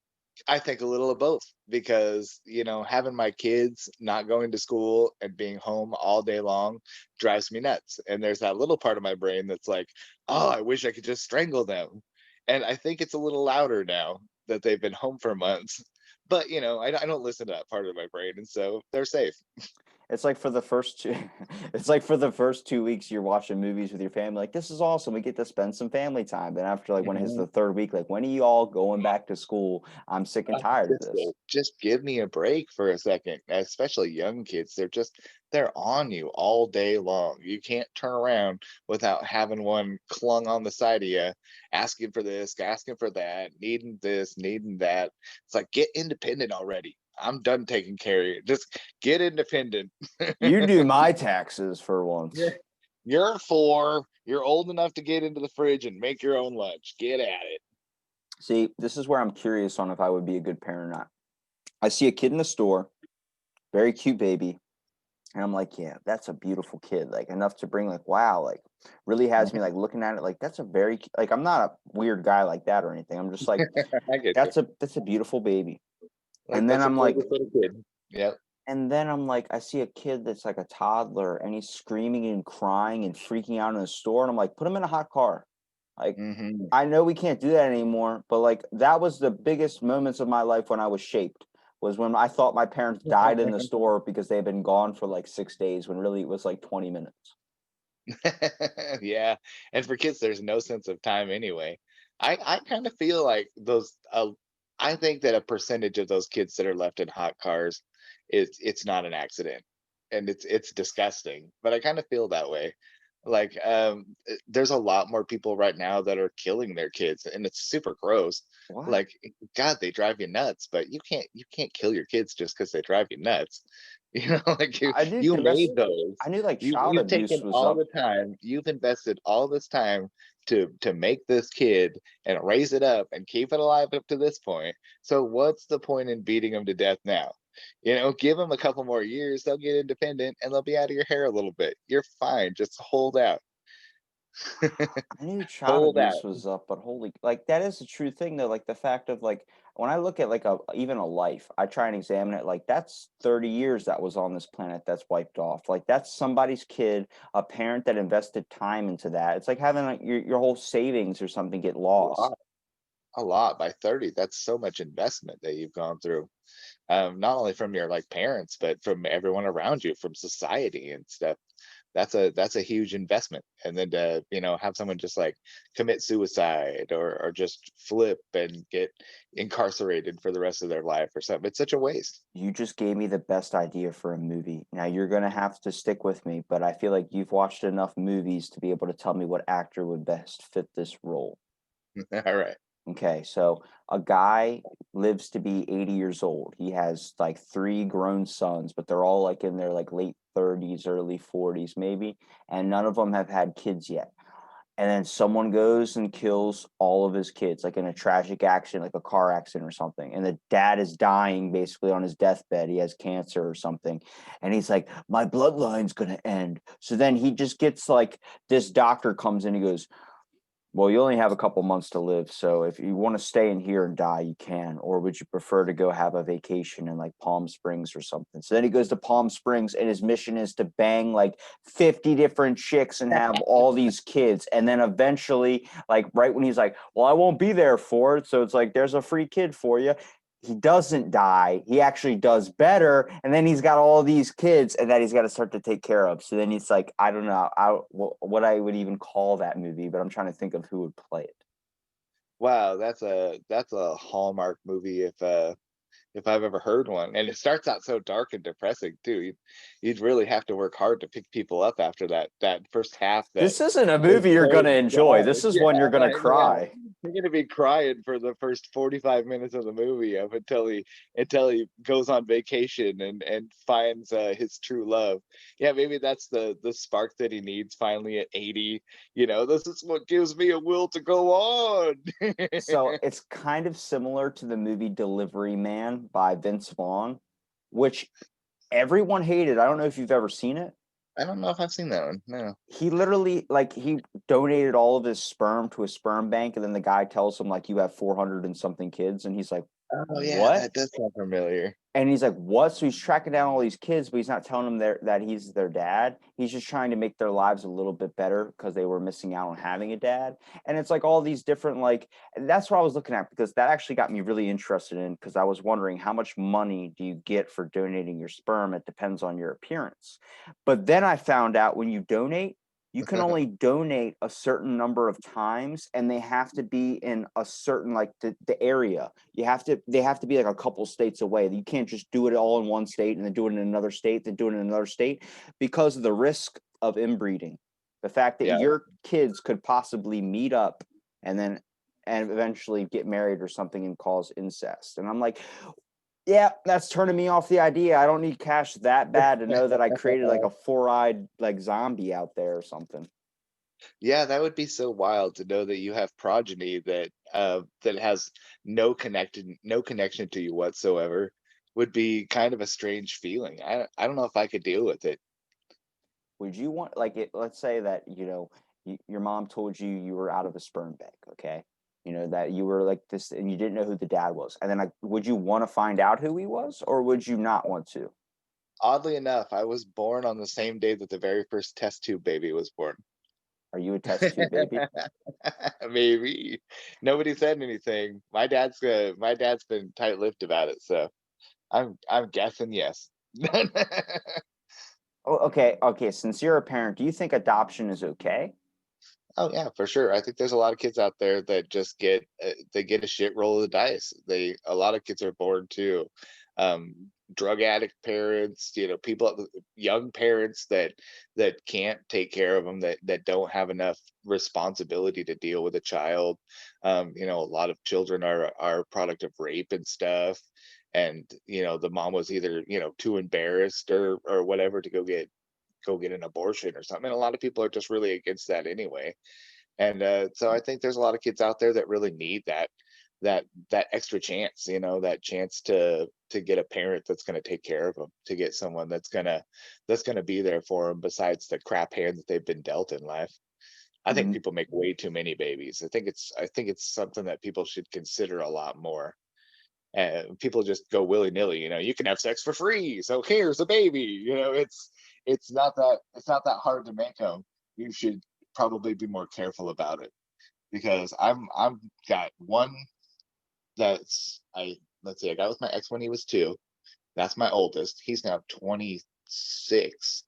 Speaker 2: I think a little of both because, having my kids not going to school and being home all day long drives me nuts. And there's that little part of my brain that's like, oh, I wish I could just strangle them. And I think it's a little louder now that they've been home for months. But, I don't listen to that part of my brain. And so they're safe.
Speaker 1: It's like for the first two it's like for the first 2 weeks you're watching movies with your family, like, "This is awesome, we get to spend some family time." Then after, like, when it hits
Speaker 2: Mhm.
Speaker 1: the 3rd week, like, "When are you all going back to school? I'm sick and tired of this."
Speaker 2: Just give me a break for a second, especially young kids. They're on you all day long. You can't turn around without having one clung on the side of you, asking for this, asking for that, needing this, needing that. It's like, get independent already. I'm done taking care of you. Just get independent.
Speaker 1: You do my taxes for
Speaker 2: Yeah.
Speaker 1: once.
Speaker 2: You're 4. You're old enough to get into the fridge and make your own lunch. Get at it.
Speaker 1: See, this is where I'm curious on if I would be a good parent or not. I see a kid in the store, very cute baby, and I'm like, "Yeah, that's a beautiful kid," like, enough to bring, like, wow, like, really has me, like, looking at it like, that's a very like, I'm not a weird guy like that or anything. I'm just like,
Speaker 2: I get you.
Speaker 1: that's a beautiful baby."
Speaker 2: Like
Speaker 1: And then
Speaker 2: that's a
Speaker 1: I'm like
Speaker 2: gorgeous little kid. Yep.
Speaker 1: I see a kid that's like a toddler and he's screaming and crying and freaking out in the store, and I'm like, "Put him in a hot car." Like,
Speaker 2: Hmm.
Speaker 1: I know we can't do that anymore, but, like, that was the biggest moments of my life when I was shaped, was when I thought my parents died in the store because they'd been gone for, like, 6 days when really it was, like, 20 minutes.
Speaker 2: Yeah, and for kids, there's no sense of time anyway. I kind of feel like those. I think that a percentage of those kids that are left in hot cars it's not an accident, and it's disgusting. But I kind of feel that way. Like, there's a lot more people right now that are killing their kids, and it's super gross.
Speaker 1: What?
Speaker 2: Like, God, they drive you nuts, but you can't kill your kids just because they drive you nuts. Like
Speaker 1: I knew
Speaker 2: you made those.
Speaker 1: I knew, like, child
Speaker 2: You've
Speaker 1: abuse
Speaker 2: taken
Speaker 1: was
Speaker 2: all
Speaker 1: up.
Speaker 2: the time, you've invested all this time to make this kid and raise it up and keep it alive up to this point. So what's the point in beating them to death now? Give them a couple more years, they'll get independent and they'll be out of your hair a little bit. You're fine. Just hold out.
Speaker 1: I knew child
Speaker 2: Hold out.
Speaker 1: abuse was up, but holy, like, that is a true thing though. Like, the fact of, like, when I look at like a even a life, I try and examine it like that's 30 years that was on this planet that's wiped off. Like, that's somebody's kid, a parent that invested time into that. It's like having like your whole savings or something get
Speaker 2: A
Speaker 1: lost.
Speaker 2: lot. A lot by 30. That's so much investment that you've gone through. Not only from your like parents, but from everyone around you, from society and stuff. That's a huge investment. And then to have someone just like commit suicide or just flip and get incarcerated for the rest of their life or something. It's such a waste.
Speaker 1: You just gave me the best idea for a movie. Now you're gonna have to stick with me, but I feel like you've watched enough movies to be able to tell me what actor would best fit this role.
Speaker 2: All right.
Speaker 1: Okay, so a guy lives to be 80 years old. He has like three grown sons, but they're all like in their like late 30s, early 40s maybe, and none of them have had kids yet. And then someone goes and kills all of his kids, like in a tragic accident, like a car accident or something. And the dad is dying basically on his deathbed. He has cancer or something. And he's like, my bloodline's going to end. So then he just gets like, this doctor comes in, he goes, well, you only have a couple months to live, so if you want to stay in here and die, you can. Or would you prefer to go have a vacation in like Palm Springs or something? So then he goes to Palm Springs, and his mission is to bang like 50 different chicks and have all these kids. And then eventually, like right when he's like, well, I won't be there for it. So it's like, there's a free kid for you. He doesn't die. He actually does better. And then he's got all these kids and that he's got to start to take care of. So then he's like, I don't know what I would even call that movie, but I'm trying to think of who would play it.
Speaker 2: Wow, that's a Hallmark movie if I've ever heard one. And it starts out so dark and depressing too. You'd really have to work hard to pick people up after that first half that
Speaker 1: This isn't a
Speaker 2: is
Speaker 1: movie you're going
Speaker 2: so
Speaker 1: to enjoy.
Speaker 2: dark.
Speaker 1: This is
Speaker 2: Yeah,
Speaker 1: one you're going to
Speaker 2: I know.
Speaker 1: cry.
Speaker 2: You're gonna be crying for the first 45 minutes of the movie up until he goes on vacation and finds his true love. Yeah, maybe that's the spark that he needs finally at 80. This is what gives me a will to go on.
Speaker 1: So it's kind of similar to the movie Delivery Man by Vince Vaughn, which everyone hated. I don't know if you've ever seen it.
Speaker 2: I don't know if I've seen that one. No.
Speaker 1: He literally like he donated all of his sperm to a sperm bank, and then the guy tells him like you have 400 and something kids, and he's like,
Speaker 2: Oh yeah,
Speaker 1: what?
Speaker 2: that does sound familiar.
Speaker 1: And he's like, what? So he's tracking down all these kids, but he's not telling them that he's their dad. He's just trying to make their lives a little bit better because they were missing out on having a dad. And it's like all these different, like, and that's what I was looking at because that actually got me really interested in because I was wondering how much money do you get for donating your sperm? It depends on your appearance. But then I found out when you donate, you can only donate a certain number of times and they have to be in a certain like the area. They have to be like a couple states away. You can't just do it all in one state and then do it in another state, then do it in another state because of the risk of inbreeding. The fact that
Speaker 2: Yeah.
Speaker 1: your kids could possibly meet up and then and eventually get married or something and cause incest. And I'm like, yeah, that's turning me off the idea. I don't need cash that bad to know that I created like a four-eyed like zombie out there or something.
Speaker 2: Yeah, that would be so wild to know that you have progeny that has no connection to you whatsoever. Would be kind of a strange feeling. I don't know if I could deal with it.
Speaker 1: Would you want like it? Let's say that your mom told you you were out of a sperm bank. Okay, that you were like this and you didn't know who the dad was. And then like, would you want to find out who he was, or would you not want to?
Speaker 2: Oddly enough, I was born on the same day that the very first test tube baby was born.
Speaker 1: Are you a test tube baby?
Speaker 2: Maybe. Nobody said anything. My dad's been tight-lipped about it, so I'm guessing yes.
Speaker 1: Oh, okay, okay. Since you're a parent, do you think adoption is okay?
Speaker 2: Oh yeah, for sure. I think there's a lot of kids out there that just they get a shit roll of the dice. A lot of kids are born to drug addict parents, people, young parents that can't take care of them, that don't have enough responsibility to deal with a child. A lot of children are a product of rape and stuff. And the mom was either too embarrassed or whatever to go get an abortion or something. And a lot of people are just really against that anyway. And so I think there's a lot of kids out there that really need that extra chance, that chance to get a parent that's going to take care of them, to get someone that's gonna be there for them besides the crap hand that they've been dealt in life. I think
Speaker 1: Mm.
Speaker 2: people make way too many babies. I think it's something that people should consider a lot more. People just go willy-nilly, you can have sex for free, so here's a baby. It's not that hard to make them. You should probably be more careful about it, because I'm got one that's I let's see, I got with my ex when he was 2. That's my oldest. He's now 26.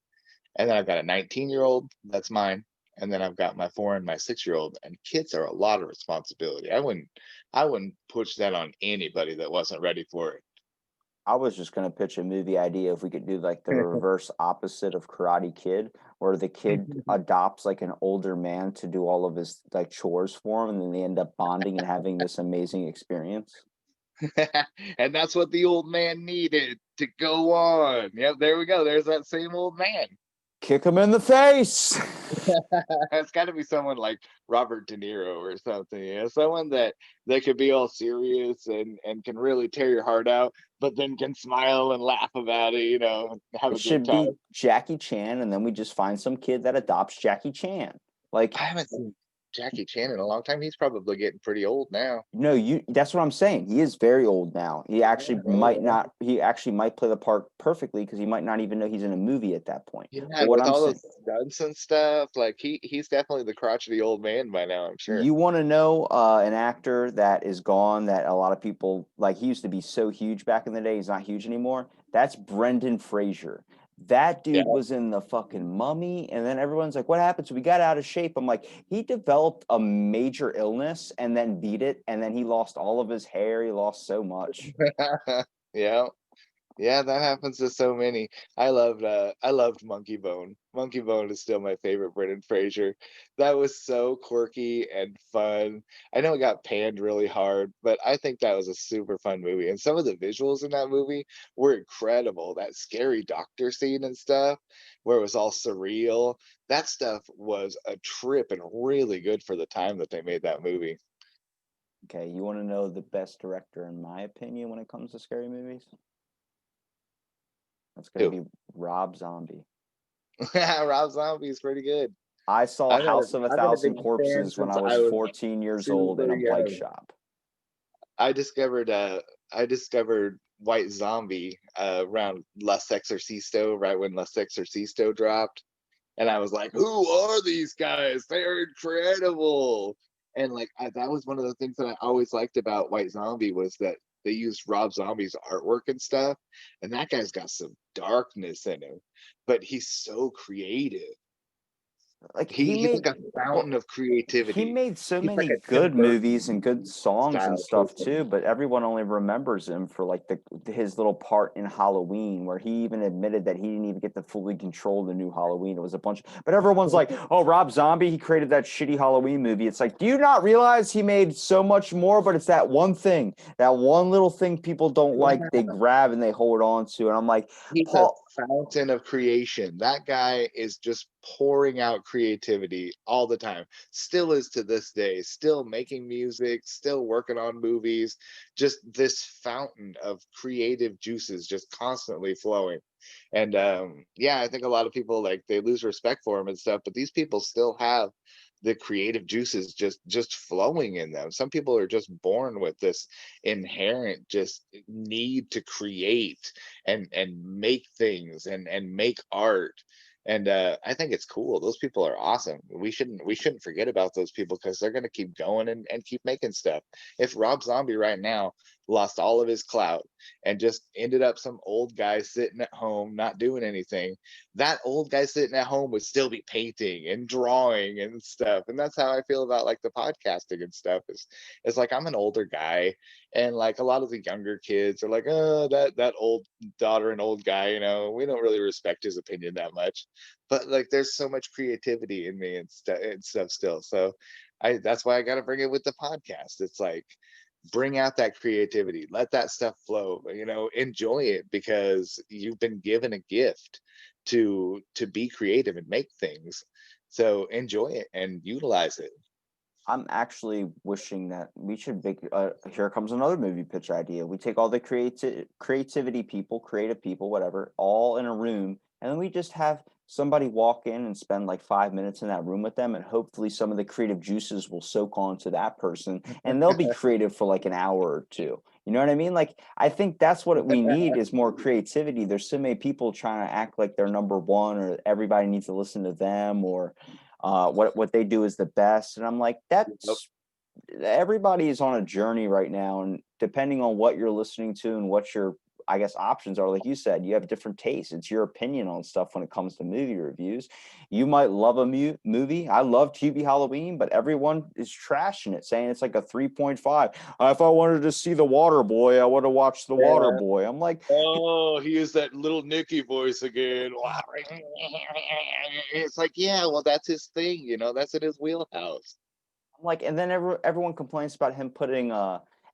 Speaker 2: And then I've got a 19-year-old, that's mine. And then I've got my 4 and my 6-year-old. And kids are a lot of responsibility. I wouldn't push that on anybody that wasn't ready for it.
Speaker 1: I was just gonna pitch a movie idea if we could do like the reverse opposite of Karate Kid, where the kid adopts like an older man to do all of his like chores for him, and then they end up bonding and having this amazing experience.
Speaker 2: And that's what the old man needed to go on. Yep, there we go. There's that same old man.
Speaker 1: Kick him in the face.
Speaker 2: It's got to be someone like Robert De Niro or something. Someone that could be all serious and can really tear your heart out, but then can smile and laugh about it. Have
Speaker 1: It
Speaker 2: a good
Speaker 1: should
Speaker 2: time.
Speaker 1: be Jackie Chan, and then we just find some kid that adopts Jackie Chan. Like,
Speaker 2: I haven't seen Jackie Chan in a long time. He's probably getting pretty old now.
Speaker 1: no, that's what I'm saying. He is very old now. He actually might not, he actually might play the part perfectly because he might not even know he's in a movie at that point.
Speaker 2: Yeah,
Speaker 1: But
Speaker 2: and
Speaker 1: what
Speaker 2: with
Speaker 1: I'm
Speaker 2: all
Speaker 1: saying,
Speaker 2: those stunts and stuff, like he's definitely the crotchety old man by now, I'm sure.
Speaker 1: you want to know an actor that is gone that a lot of people like, he used to be so huge back in the day. He's not huge anymore. That's Brendan Fraser. That
Speaker 2: Yeah.
Speaker 1: dude was in the fucking Mummy, and then everyone's like, "What happened?" So we got out of shape. I'm like, he developed a major illness and then beat it, and then he lost all of his hair. He lost so much.
Speaker 2: Yeah. Yeah, that happens to so many. I loved Monkey Bone. Monkey Bone is still my favorite Brendan Fraser. That was so quirky and fun. I know it got panned really hard, but I think that was a super fun movie. And some of the visuals in that movie were incredible. That scary doctor scene and stuff, where it was all surreal. That stuff was a trip and really good for the time that they made that movie.
Speaker 1: Okay, you want to know the best director in my opinion when it comes to scary movies? That's going
Speaker 2: Who?
Speaker 1: to be Rob Zombie.
Speaker 2: Rob Zombie is pretty good.
Speaker 1: I saw House of a
Speaker 2: I've been a big
Speaker 1: Thousand
Speaker 2: fan
Speaker 1: Corpses when
Speaker 2: since
Speaker 1: I was
Speaker 2: I was
Speaker 1: 14 years old in
Speaker 2: super
Speaker 1: a bike
Speaker 2: young.
Speaker 1: shop.
Speaker 2: I discovered White Zombie around Las Exorcisto, right when Las Exorcisto dropped, and I was like, "Who are these guys? They're incredible!" And like that was one of the things that I always liked about White Zombie was that they used Rob Zombie's artwork and stuff, and that guy's got some darkness in him, but he's so creative.
Speaker 1: Like
Speaker 2: He's like a
Speaker 1: well,
Speaker 2: fountain of
Speaker 1: he
Speaker 2: creativity.
Speaker 1: made so
Speaker 2: He's like
Speaker 1: many
Speaker 2: a Tim
Speaker 1: good movies and
Speaker 2: Burton
Speaker 1: good songs and
Speaker 2: style
Speaker 1: stuff
Speaker 2: person.
Speaker 1: too, but everyone only remembers him for like his little part in Halloween, where he even admitted that he didn't even get to fully control the new Halloween. It was a bunch, but everyone's like, "Oh, Rob Zombie, he created that shitty Halloween movie." It's like, do you not realize he made so much more? But it's that one thing, that one little thing people don't like, they grab and they hold on to. And I'm like,
Speaker 2: He's a
Speaker 1: Paul,
Speaker 2: fountain of creation. That guy is just pouring out creativity all the time. Still is to this day, still making music, still working on movies. Just this fountain of creative juices just constantly flowing. And yeah, I think a lot of people like they lose respect for him and stuff, but these people still have the creative juices just flowing in them. Some people are just born with this inherent just need to create and make things and make art. And I think it's cool. Those people are awesome. We shouldn't forget about those people because they're going to keep going and keep making stuff. If Rob Zombie right now lost all of his clout and just ended up some old guy sitting at home not doing anything, that old guy sitting at home would still be painting and drawing and stuff. And that's how I feel about like the podcasting and stuff. Is it's like I'm an older guy, and like a lot of the younger kids are like, oh, that old daughter and old guy, we don't really respect his opinion that much. But like there's so much creativity in me and stuff still. So I that's why I got to bring it with the podcast. It's like bring out that creativity, let that stuff flow, enjoy it because you've been given a gift to be creative and make things. So enjoy it and utilize it.
Speaker 1: I'm actually wishing that we should make. Here comes another movie pitch idea. We take all the creativity people, creative people, whatever, all in a room, and then we just have somebody walk in and spend like 5 minutes in that room with them, and hopefully some of the creative juices will soak onto that person, and they'll be creative for like an hour or two. You know what I mean? Like, I think that's what we need is more creativity. There's so many people trying to act like they're number one, or everybody needs to listen to them, or what they do is the best. And I'm like, that's everybody is on a journey right now, and depending on what you're listening to and what you're I guess options are, like you said, you have different tastes. It's your opinion on stuff when it comes to movie reviews. You might love a movie. I love TV Halloween, but everyone is trashing it, saying it's like a 3.5. If I wanted to see The Water Boy, I would have watched The Water
Speaker 2: Yeah.
Speaker 1: Boy. I'm like,
Speaker 2: Oh, he used that little Nicky voice again. It's like, yeah, well, that's his thing, that's in his wheelhouse.
Speaker 1: and then everyone complains about him putting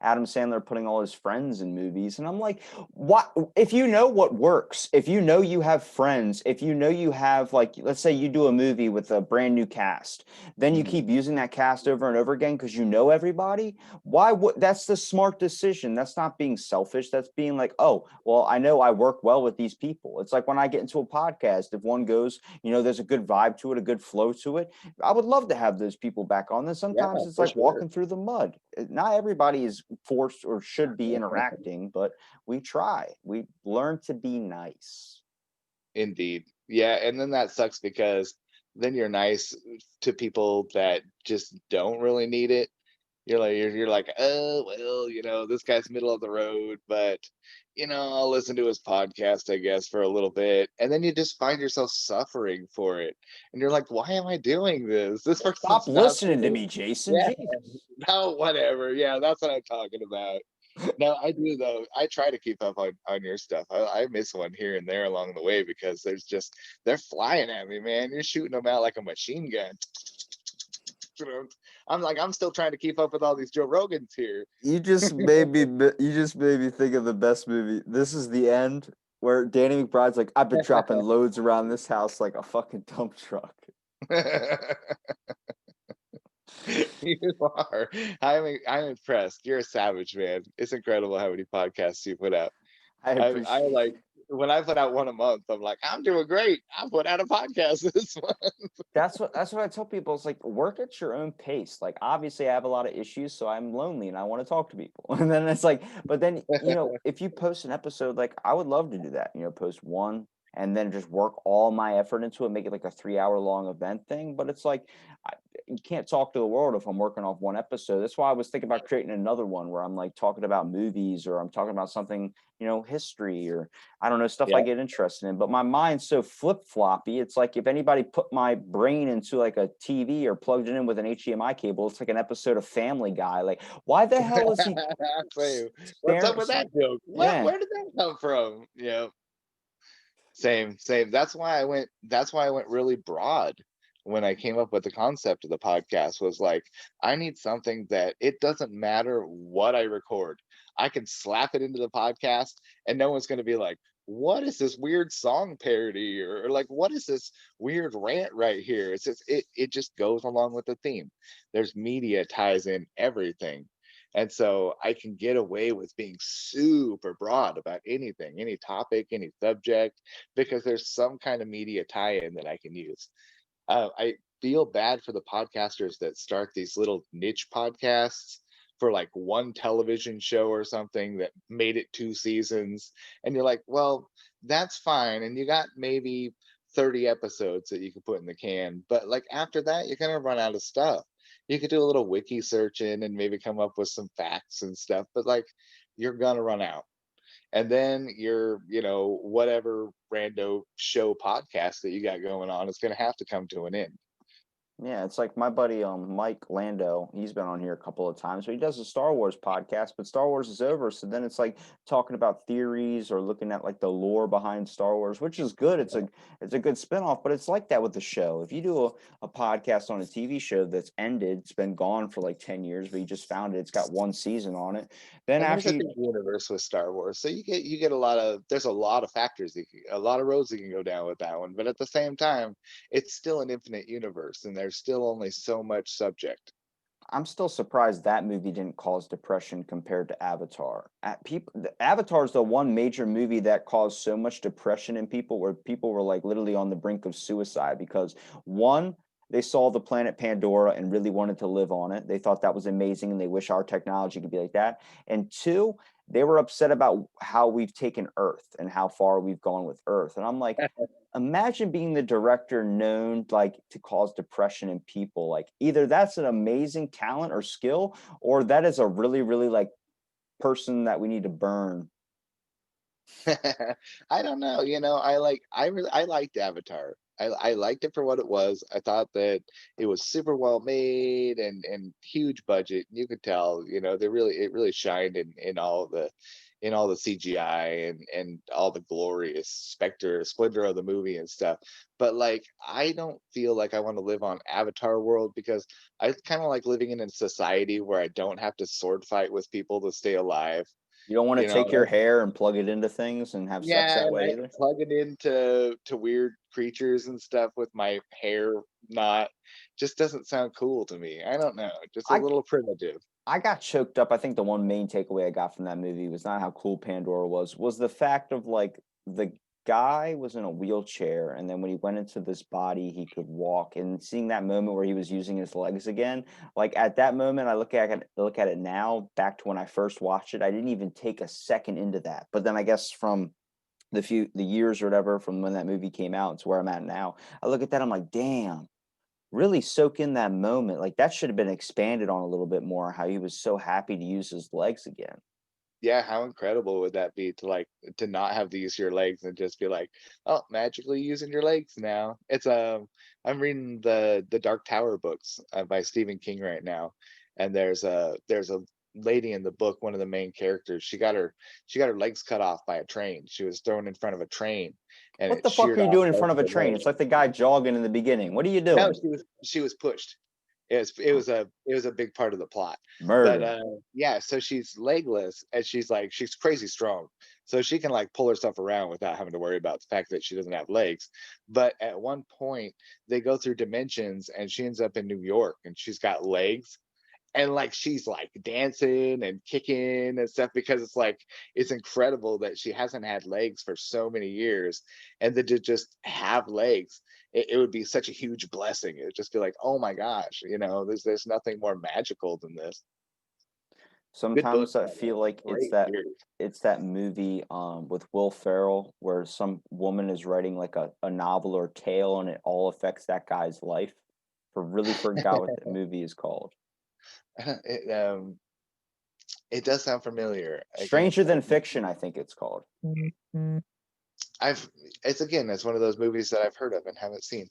Speaker 1: Adam Sandler putting all his friends in movies, and I'm like, what? If you know what works, if you know you have friends, if you know you have, like, let's say you do a movie with a brand new cast, then you
Speaker 2: Mhm.
Speaker 1: keep using that cast over and over again because you know everybody. Why would that's the smart decision? That's not being selfish. That's being like, oh, well, I know I work well with these people. It's like when I get into a podcast, if one goes, there's a good vibe to it, a good flow to it. I would love to have those people back on. Then
Speaker 2: Yeah,
Speaker 1: sometimes it's
Speaker 2: for
Speaker 1: like
Speaker 2: sure.
Speaker 1: walking through the mud. Not everybody is forced or should be interacting, but we try. We learn to be nice.
Speaker 2: Indeed. Yeah, and then that sucks because then you're nice to people that just don't really need it. You're like, oh well, this guy's middle of the road, but I'll listen to his podcast, I guess, for a little bit, and then you just find yourself suffering for it, and you're like, why am I doing this? This
Speaker 1: Stop
Speaker 2: person's not for
Speaker 1: listening to
Speaker 2: me.
Speaker 1: me, Jason.
Speaker 2: Yeah,
Speaker 1: Jesus.
Speaker 2: no, whatever. Yeah, that's what I'm talking about. No, I do though. I try to keep up on your stuff. I miss one here and there along the way because they're flying at me, man. You're shooting them out like a machine gun. I'm like, I'm still trying to keep up with all these Joe Rogans here.
Speaker 1: You just made me think of the best movie. This Is the End, where Danny McBride's like, I've been dropping loads around this house like a fucking dump truck.
Speaker 2: You are. I'm impressed. You're a savage, man. It's incredible how many podcasts you put out.
Speaker 1: I
Speaker 2: I
Speaker 1: appreciate
Speaker 2: like when I put out one a month, I'm like, I'm doing great. I put out a podcast this month.
Speaker 1: That's what I tell people. It's like, work at your own pace. Like, obviously I have a lot of issues, so I'm lonely and I want to talk to people. And then it's like, but then, if you post an episode, like, I would love to do that, post one and then just work all my effort into it, make it like a 3 hour long event thing. But it's like, you can't talk to the world if I'm working off one episode. That's why I was thinking about creating another one where I'm like talking about movies, or I'm talking about something, history, or I don't know, stuff I
Speaker 2: Yeah.
Speaker 1: get interested in. But my mind's so flip floppy. It's like if anybody put my brain into like a TV or plugged it in with an HDMI cable, it's like an episode of Family Guy. Like, why the hell is he
Speaker 2: Same. What's up
Speaker 1: staring?
Speaker 2: with that joke? What?
Speaker 1: Yeah.
Speaker 2: Where did that come from? Same. That's why I went really broad when I came up with the concept of the podcast. Was like, I need something that it doesn't matter what I record. I can slap it into the podcast and no one's going to be like, what is this weird song parody, or like, what is this weird rant right here? It just goes along with the theme. There's media ties in everything. And so I can get away with being super broad about anything, any topic, any subject, because there's some kind of media tie-in that I can use. I feel bad for the podcasters that start these little niche podcasts for like one television show or something that made it 2 seasons. And you're like, well, that's fine. And you got maybe 30 episodes that you can put in the can. But like after that, you're going to run out of stuff. You could do a little wiki searching and maybe come up with some facts and stuff, but like you're going to run out. And then whatever rando show podcast that you got going on is going to have to come to an end.
Speaker 1: Yeah, it's like my buddy Mike Lando. He's been on here a couple of times, but he does a Star Wars podcast. But Star Wars is over, so then it's like talking about theories or looking at like the lore behind Star Wars, which is good. It's a good spinoff, but it's like that with the show. If you do a podcast on a TV show that's ended, it's been gone for like 10 years, but you just found it, it's got one season on it. Then
Speaker 2: And there's
Speaker 1: after
Speaker 2: a
Speaker 1: you,
Speaker 2: big universe with Star Wars, so you get a lot of there's a lot of factors, a lot of roads you can go down with that one. But at the same time, it's still an infinite universe, and there's still only so much subject.
Speaker 1: I'm still surprised that movie didn't cause depression compared to Avatar. Avatar is the one major movie that caused so much depression in people, where people were like literally on the brink of suicide because, one, they saw the planet Pandora and really wanted to live on it. They thought that was amazing and they wish our technology could be like that. And two, they were upset about how we've taken Earth and how far we've gone with Earth. And I'm like, imagine being the director known like to cause depression in people. Like, either that's an amazing talent or skill, or that is a really, really like person that we need to burn.
Speaker 2: I don't know. I liked Avatar. I liked it for what it was. I thought that it was super well made and huge budget. You could tell, it really shined in all the CGI and all the glorious splendor of the movie and stuff. But like, I don't feel like I want to live on Avatar world, because I kind of like living in a society where I don't have to sword fight with people to stay alive.
Speaker 1: You don't want to
Speaker 2: You know,
Speaker 1: take your hair and plug it into things and have sex
Speaker 2: yeah,
Speaker 1: that
Speaker 2: and
Speaker 1: way
Speaker 2: I
Speaker 1: either.
Speaker 2: plug it into weird creatures and stuff with my hair not just doesn't sound cool to me. I don't know, just a
Speaker 1: I
Speaker 2: little primitive.
Speaker 1: I got choked up. I think the one main takeaway I got from that movie was not how cool Pandora was the fact of like the guy was in a wheelchair, and then when he went into this body, he could walk. And seeing that moment where he was using his legs again, like at that moment, I look at it now, back to when I first watched it, I didn't even take a second into that. But then I guess from the years or whatever from when that movie came out to where I'm at now, I look at that, I'm like, damn, really soak in that moment. Like that should have been expanded on a little bit more, how he was so happy to use his legs again.
Speaker 2: Yeah, how incredible would that be to like to not have to use your legs and just be like, oh, magically using your legs now. I'm reading the Dark Tower books by Stephen King right now, and there's a lady in the book, one of the main characters. She got her legs cut off by a train. She was thrown in front of a train, and
Speaker 1: What
Speaker 2: it
Speaker 1: the fuck are
Speaker 2: sheared
Speaker 1: you
Speaker 2: off
Speaker 1: doing in
Speaker 2: both
Speaker 1: front
Speaker 2: of
Speaker 1: of a
Speaker 2: her
Speaker 1: train? It's
Speaker 2: legs.
Speaker 1: like the guy jogging in the beginning. What are you
Speaker 2: No,
Speaker 1: doing?
Speaker 2: she was pushed. It was a big part of the plot. But
Speaker 1: Murder.
Speaker 2: yeah, so she's legless, and she's crazy strong. So she can like pull herself around without having to worry about the fact that she doesn't have legs. But at one point they go through dimensions, and she ends up in New York, and she's got legs, and like she's like dancing and kicking and stuff, because it's incredible that she hasn't had legs for so many years, and then to just have legs, it would be such a huge blessing. It would just be like, oh my gosh, there's nothing more magical than this. Good book,
Speaker 1: Sometimes I
Speaker 2: by the way.
Speaker 1: feel like
Speaker 2: Great series.
Speaker 1: it's that movie with Will Ferrell where some woman is writing like a novel or tale and it all affects that guy's life. Really forgot what the movie is called.
Speaker 2: It does sound familiar.
Speaker 1: Stranger Than Fiction, I think it's called.
Speaker 2: I've it's one of those movies that I've heard of and haven't seen.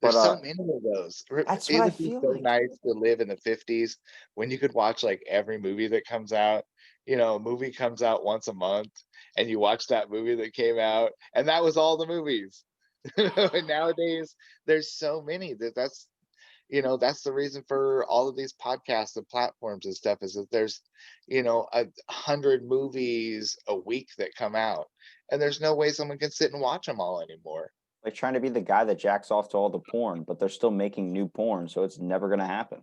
Speaker 1: But
Speaker 2: There's so many of those.
Speaker 1: that's what
Speaker 2: It
Speaker 1: I
Speaker 2: would be
Speaker 1: feel
Speaker 2: so
Speaker 1: like.
Speaker 2: nice to live in the 50s when you could watch like every movie that comes out. A movie comes out once a month, and you watch that movie that came out, and that was all the movies. And nowadays there's so many that's the reason for all of these podcasts and platforms and stuff, is that there's 100 movies a week that come out, and there's no way someone can sit and watch them all anymore.
Speaker 1: Like trying to be the guy that jacks off to all the porn, but they're still making new porn, so it's never gonna happen.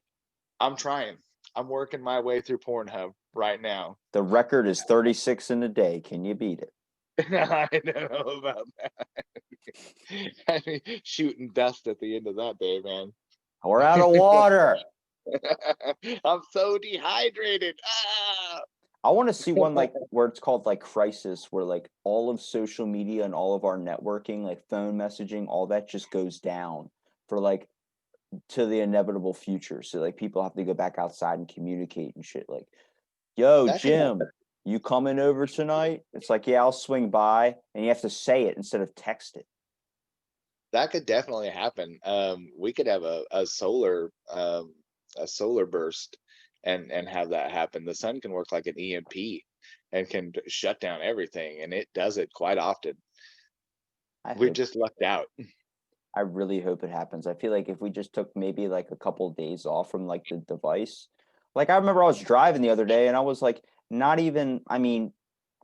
Speaker 2: I'm trying. I'm working my way through Pornhub right now.
Speaker 1: The record is 36 in a day. Can you beat it?
Speaker 2: I don't know about that. I mean, shooting dust at the end of that day, man.
Speaker 1: We're out of water.
Speaker 2: I'm so dehydrated. Ah!
Speaker 1: I want to see one like where it's called like Crisis, where like all of social media and all of our networking, like phone messaging, all that just goes down for like to the inevitable future. So like people have to go back outside and communicate and shit. Like, yo,
Speaker 2: That could
Speaker 1: Jim, you coming over tonight? It's like, yeah, I'll swing by, and you have to say it instead of text it.
Speaker 2: that could definitely happen. We could have a solar burst and have that happen. The sun can work like an EMP and can shut down everything, and it does it quite often.
Speaker 1: I
Speaker 2: We're
Speaker 1: hope
Speaker 2: just lucked out.
Speaker 1: I really hope it happens. I feel like if we just took maybe like a couple of days off from like the device, like I remember I was driving the other day and I was like, not even, I mean,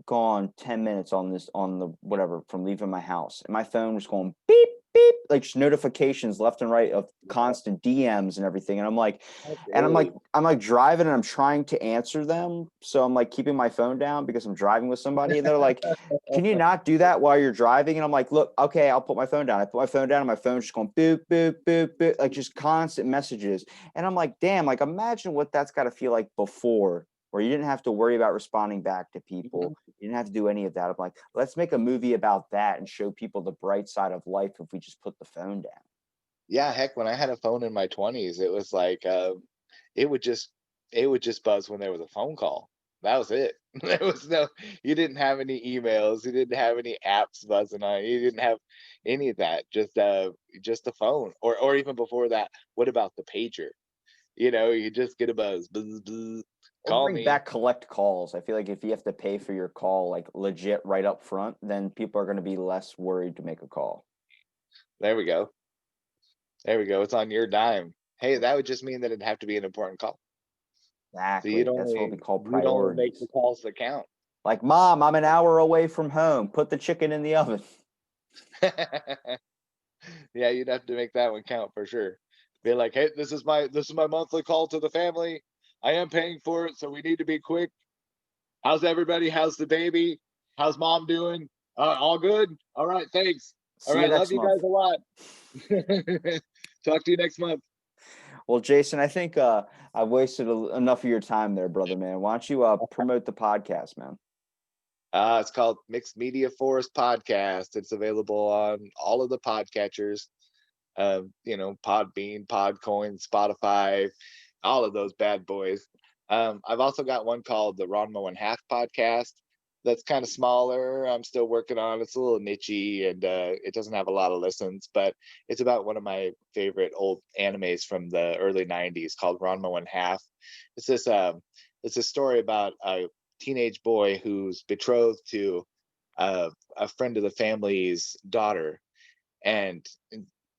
Speaker 1: gone 10 minutes on this, on the whatever, from leaving my house. And my phone was going beep, beep, like just notifications left and right of constant DMs and everything. And I'm like,
Speaker 2: Oh,
Speaker 1: and
Speaker 2: dude.
Speaker 1: I'm like driving and I'm trying to answer them. So I'm like keeping my phone down because I'm driving with somebody. And they're like, can you not do that while you're driving? And I'm like, look, okay, I'll put my phone down. I put my phone down and my phone's just going boop, boop, boop, boop, like just constant messages. And I'm like, damn, like imagine what that's got to feel like before, where you didn't have to worry about responding back to people. You didn't have to do any of that. I'm like, let's make a movie about that and show people the bright side of life if we just put the phone down.
Speaker 2: Yeah, heck, when I had a phone in my 20s, it was like it would just it would just buzz when there was a phone call. That was it. There was no, you didn't have any emails, you didn't have any apps buzzing on you, you didn't have any of that. Just the phone. Or even before that, what about the pager? You just get a buzz, buzz, buzz,
Speaker 1: Or
Speaker 2: call
Speaker 1: bring
Speaker 2: me.
Speaker 1: back collect calls. I feel like if you have to pay for your call like legit right up front, then people are going to be less worried to make a call.
Speaker 2: There we go. There we go. It's on your dime. Hey, that would just mean that it'd have to be an important call. So
Speaker 1: Exactly. That's what we call
Speaker 2: you'd only make the
Speaker 1: priorities.
Speaker 2: calls that count.
Speaker 1: Like, Mom, I'm an hour away from home. Put the chicken in the oven.
Speaker 2: Yeah, you'd have to make that one count for sure. Be like, hey, this is my monthly call to the family. I am paying for it, so we need to be quick. How's everybody? How's the baby? How's mom doing? All good? All right, thanks. All
Speaker 1: See you
Speaker 2: right, love
Speaker 1: next
Speaker 2: you
Speaker 1: month.
Speaker 2: guys a lot. Talk to you next month.
Speaker 1: Well, Jason, I think I've wasted enough of your time there, brother, man. Why don't you promote the podcast, man?
Speaker 2: It's called Mixed Media Forest Podcast. It's available on all of the podcatchers. Podbean, Podcoin, Spotify, all of those bad boys. I've also got one called the Ron Moe and Half Podcast. That's kind of smaller. I'm still working on. It's a little nichey, and it doesn't have a lot of listens, but it's about one of my favorite old animes from the early '90s called Ron Moe and Half. It's this it's a story about a teenage boy who's betrothed to a friend of the family's daughter, and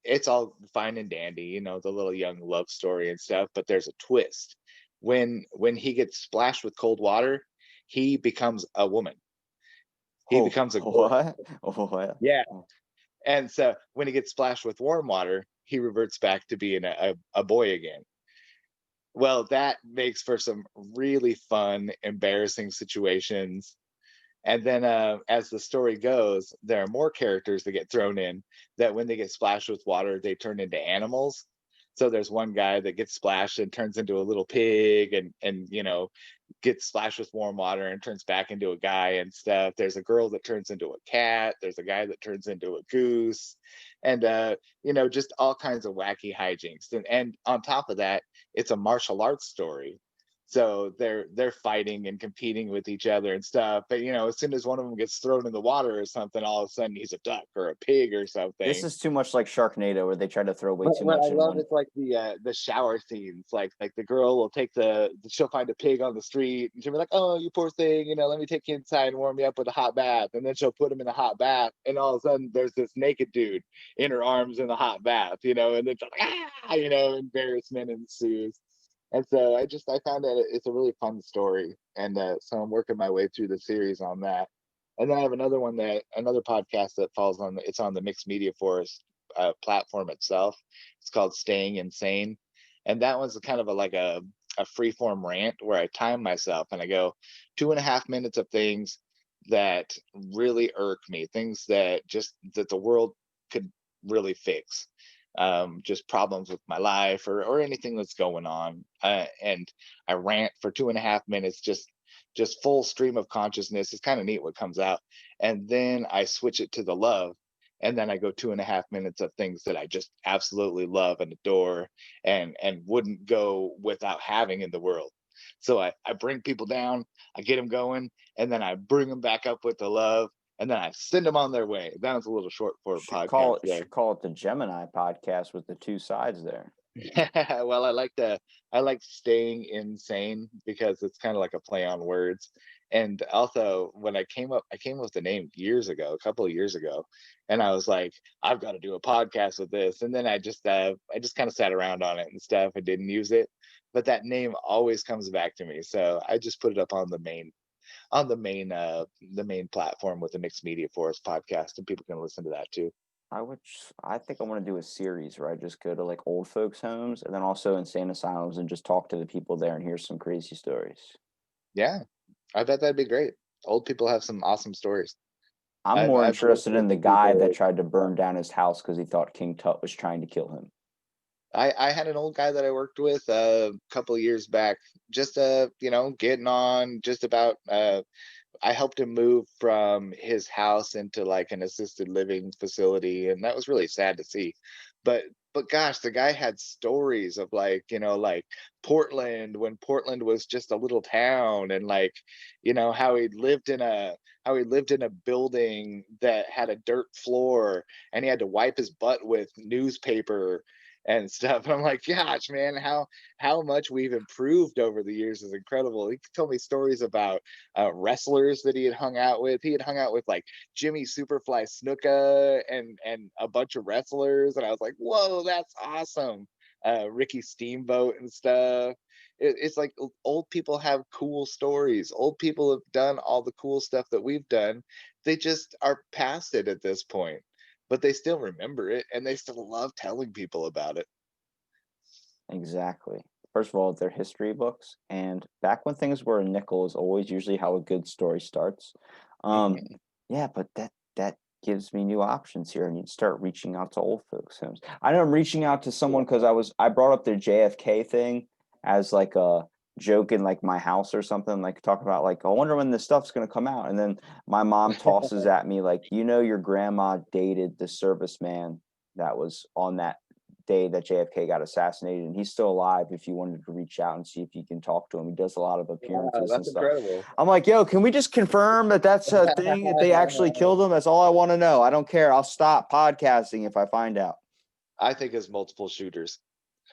Speaker 2: it's all fine and dandy, the little young love story and stuff, but there's a twist. When he gets splashed with cold water, he becomes a woman. He
Speaker 1: Oh,
Speaker 2: becomes a girl.
Speaker 1: what? What?
Speaker 2: Yeah. And so when he gets splashed with warm water, he reverts back to being a boy again. Well, that makes for some really fun, embarrassing situations. And then, as the story goes, there are more characters that get thrown in that when they get splashed with water, they turn into animals. So there's one guy that gets splashed and turns into a little pig, and gets splashed with warm water and turns back into a guy and stuff. There's a girl that turns into a cat. There's a guy that turns into a goose, and just all kinds of wacky hijinks. And on top of that, it's a martial arts story. So they're fighting and competing with each other and stuff. But as soon as one of them gets thrown in the water or something, all of a sudden he's a duck or a pig or
Speaker 1: This
Speaker 2: something.
Speaker 1: is too much like Sharknado, where they try to throw way too
Speaker 2: What I
Speaker 1: much in
Speaker 2: love
Speaker 1: one.
Speaker 2: is like the shower scenes. Like the girl will she'll find a pig on the street and she'll be like, "Oh, you poor thing, let me take you inside and warm you up with a hot bath." And then she'll put him in a hot bath, and all of a sudden there's this naked dude in her arms in the hot bath, and then she's like, embarrassment ensues. And so I found that it's a really fun story, and so I'm working my way through the series on that. And then I have another podcast that falls on it's on the Mixed Media Forest platform itself. It's called Staying Insane, and that one's kind of a free form rant where I time myself and I go 2.5 minutes of things that really irk me, things that the world could really fix, just problems with my life or anything that's going on, and I rant for 2.5 minutes, just full stream of consciousness. It's kind of neat what comes out, and then I switch it to the love, and then I go 2.5 minutes of things that I just absolutely love and adore, and wouldn't go without having in the world. So I bring people down, I get them going, and then I bring them back up with the love, and then I send them on their way. That was a little short for a podcast there.
Speaker 1: Should call it the Gemini podcast with the two sides there.
Speaker 2: Well, I like Staying Insane because it's kind of like a play on words. And also, when I came up with the name years ago, a couple of years ago, and I was like, I've got to do a podcast with this. And then I just kind of sat around on it and stuff and didn't use it. But that name always comes back to me, so I just put it up on the main platform with the Mixed Media Forest podcast, and people can listen to that too.
Speaker 1: I think I want to do a series where I just go to like old folks' homes and then also insane asylums and just talk to the people there and hear some crazy stories.
Speaker 2: Yeah, I bet that'd be great. Old people have some awesome stories.
Speaker 1: I'm
Speaker 2: I've
Speaker 1: more
Speaker 2: I've worked
Speaker 1: interested
Speaker 2: with
Speaker 1: in the
Speaker 2: some
Speaker 1: guy that
Speaker 2: people.
Speaker 1: tried to burn down his house because he thought King Tut was trying to kill him.
Speaker 2: I had an old guy that I worked with a couple of years back, just getting on just about I helped him move from his house into like an assisted living facility, and that was really sad to see. But but gosh, the guy had stories of like, like Portland, when Portland was just a little town, and like, how he lived in a building that had a dirt floor, and he had to wipe his butt with newspaper and stuff. And I'm like, gosh, man, how much we've improved over the years is incredible. He told me stories about wrestlers that he had hung out with. He had hung out with like Jimmy Superfly Snuka and a bunch of wrestlers, and I was like, whoa, that's awesome. Ricky Steamboat and stuff. It's like old people have cool stories. Old people have done all the cool stuff that we've done. They just are past it at this point, but they still remember it and they still love telling people about it.
Speaker 1: Exactly. First of all, they're history books, and back when things were a nickel is always usually how a good story starts. Um,
Speaker 2: Mhm.
Speaker 1: yeah, but that gives me new options here. I need to start reaching out to old folks' homes. I know I'm reaching out to someone because I brought up their JFK thing as like a joke in like my house or something, like talk about like, I wonder when this stuff's gonna come out. And then my mom tosses at me like, your grandma dated the serviceman that was on that day that JFK got assassinated, and he's still alive if you wanted to reach out and see if you can talk to him. He does a lot of
Speaker 2: Wow,
Speaker 1: appearances and
Speaker 2: that's
Speaker 1: stuff.
Speaker 2: incredible.
Speaker 1: I'm like, yo, can we just confirm that that's a thing, that they actually killed him? That's all I want to know. I don't care. I'll stop podcasting if I find out.
Speaker 2: I think it's multiple shooters.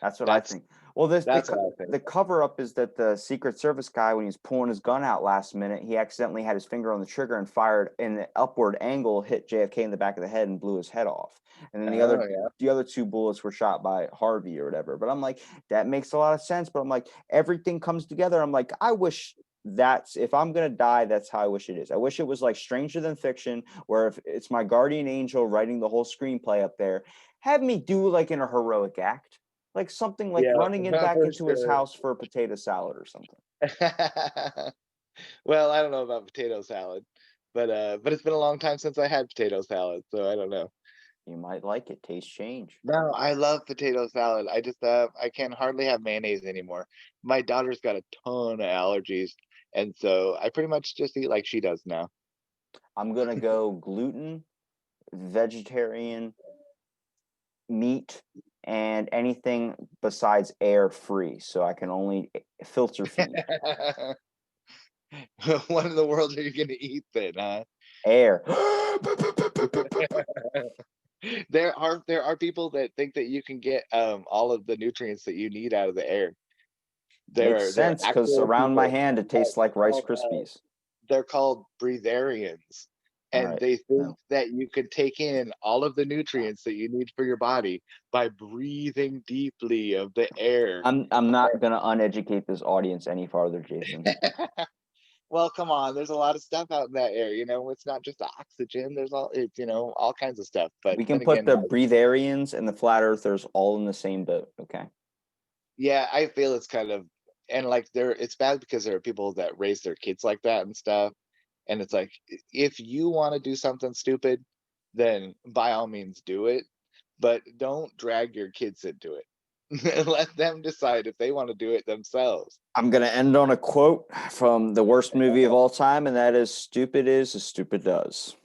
Speaker 1: That's what I
Speaker 2: That's
Speaker 1: think. Well,
Speaker 2: that's what I think.
Speaker 1: the cover up is that the Secret Service guy, when he was pulling his gun out last minute, he accidentally had his finger on the trigger and fired in the upward angle, hit JFK in the back of the head and blew his head off. And then
Speaker 2: Oh yeah.
Speaker 1: the other two bullets were shot by Harvey or whatever. But I'm like, that makes a lot of sense. But I'm like, everything comes together. I'm like, I wish that's, if I'm gonna die, that's how I wish it is. I wish it was like Stranger Than Fiction, where if it's my guardian angel writing the whole screenplay up there, have me do like in a heroic act, like something like
Speaker 2: Yeah,
Speaker 1: running it back
Speaker 2: for
Speaker 1: into his
Speaker 2: sure.
Speaker 1: house for a potato salad or something.
Speaker 2: Well, I don't know about potato salad, but it's been a long time since I had potato salad, so I don't know.
Speaker 1: You might like it. Taste change.
Speaker 2: No, I love potato salad. I can hardly have mayonnaise anymore. My daughter's got a ton of allergies, and so I pretty much just eat like she does now.
Speaker 1: I'm gonna go gluten, vegetarian, meat, and anything besides air free. So I can only filter feed
Speaker 2: What in the world are you gonna eat then, huh?
Speaker 1: air.
Speaker 2: There are people that think that you can get all of the nutrients that you need out of the air.
Speaker 1: Makes
Speaker 2: There are
Speaker 1: sense because
Speaker 2: actual
Speaker 1: around my
Speaker 2: people
Speaker 1: hand it tastes like Rice
Speaker 2: called
Speaker 1: Krispies.
Speaker 2: they're called breatharians,
Speaker 1: All
Speaker 2: and
Speaker 1: right.
Speaker 2: they think
Speaker 1: No.
Speaker 2: that you can take in all of the nutrients that you need for your body by breathing deeply of the air.
Speaker 1: I'm not gonna uneducate this audience any farther, Jason.
Speaker 2: Well, come on, there's a lot of stuff out in that air, it's not just oxygen, it's all kinds of stuff. But
Speaker 1: We
Speaker 2: then
Speaker 1: can put
Speaker 2: again,
Speaker 1: the breatharians and the flat earthers all in the same boat, okay?
Speaker 2: yeah, I feel it's kind of, and like it's bad because there are people that raise their kids like that and stuff. And it's like, if you want to do something stupid, then by all means do it, but don't drag your kids into it. Let them decide if they want to do it themselves.
Speaker 1: I'm going to end on a quote from the worst movie of all time, and that is, stupid is as stupid does.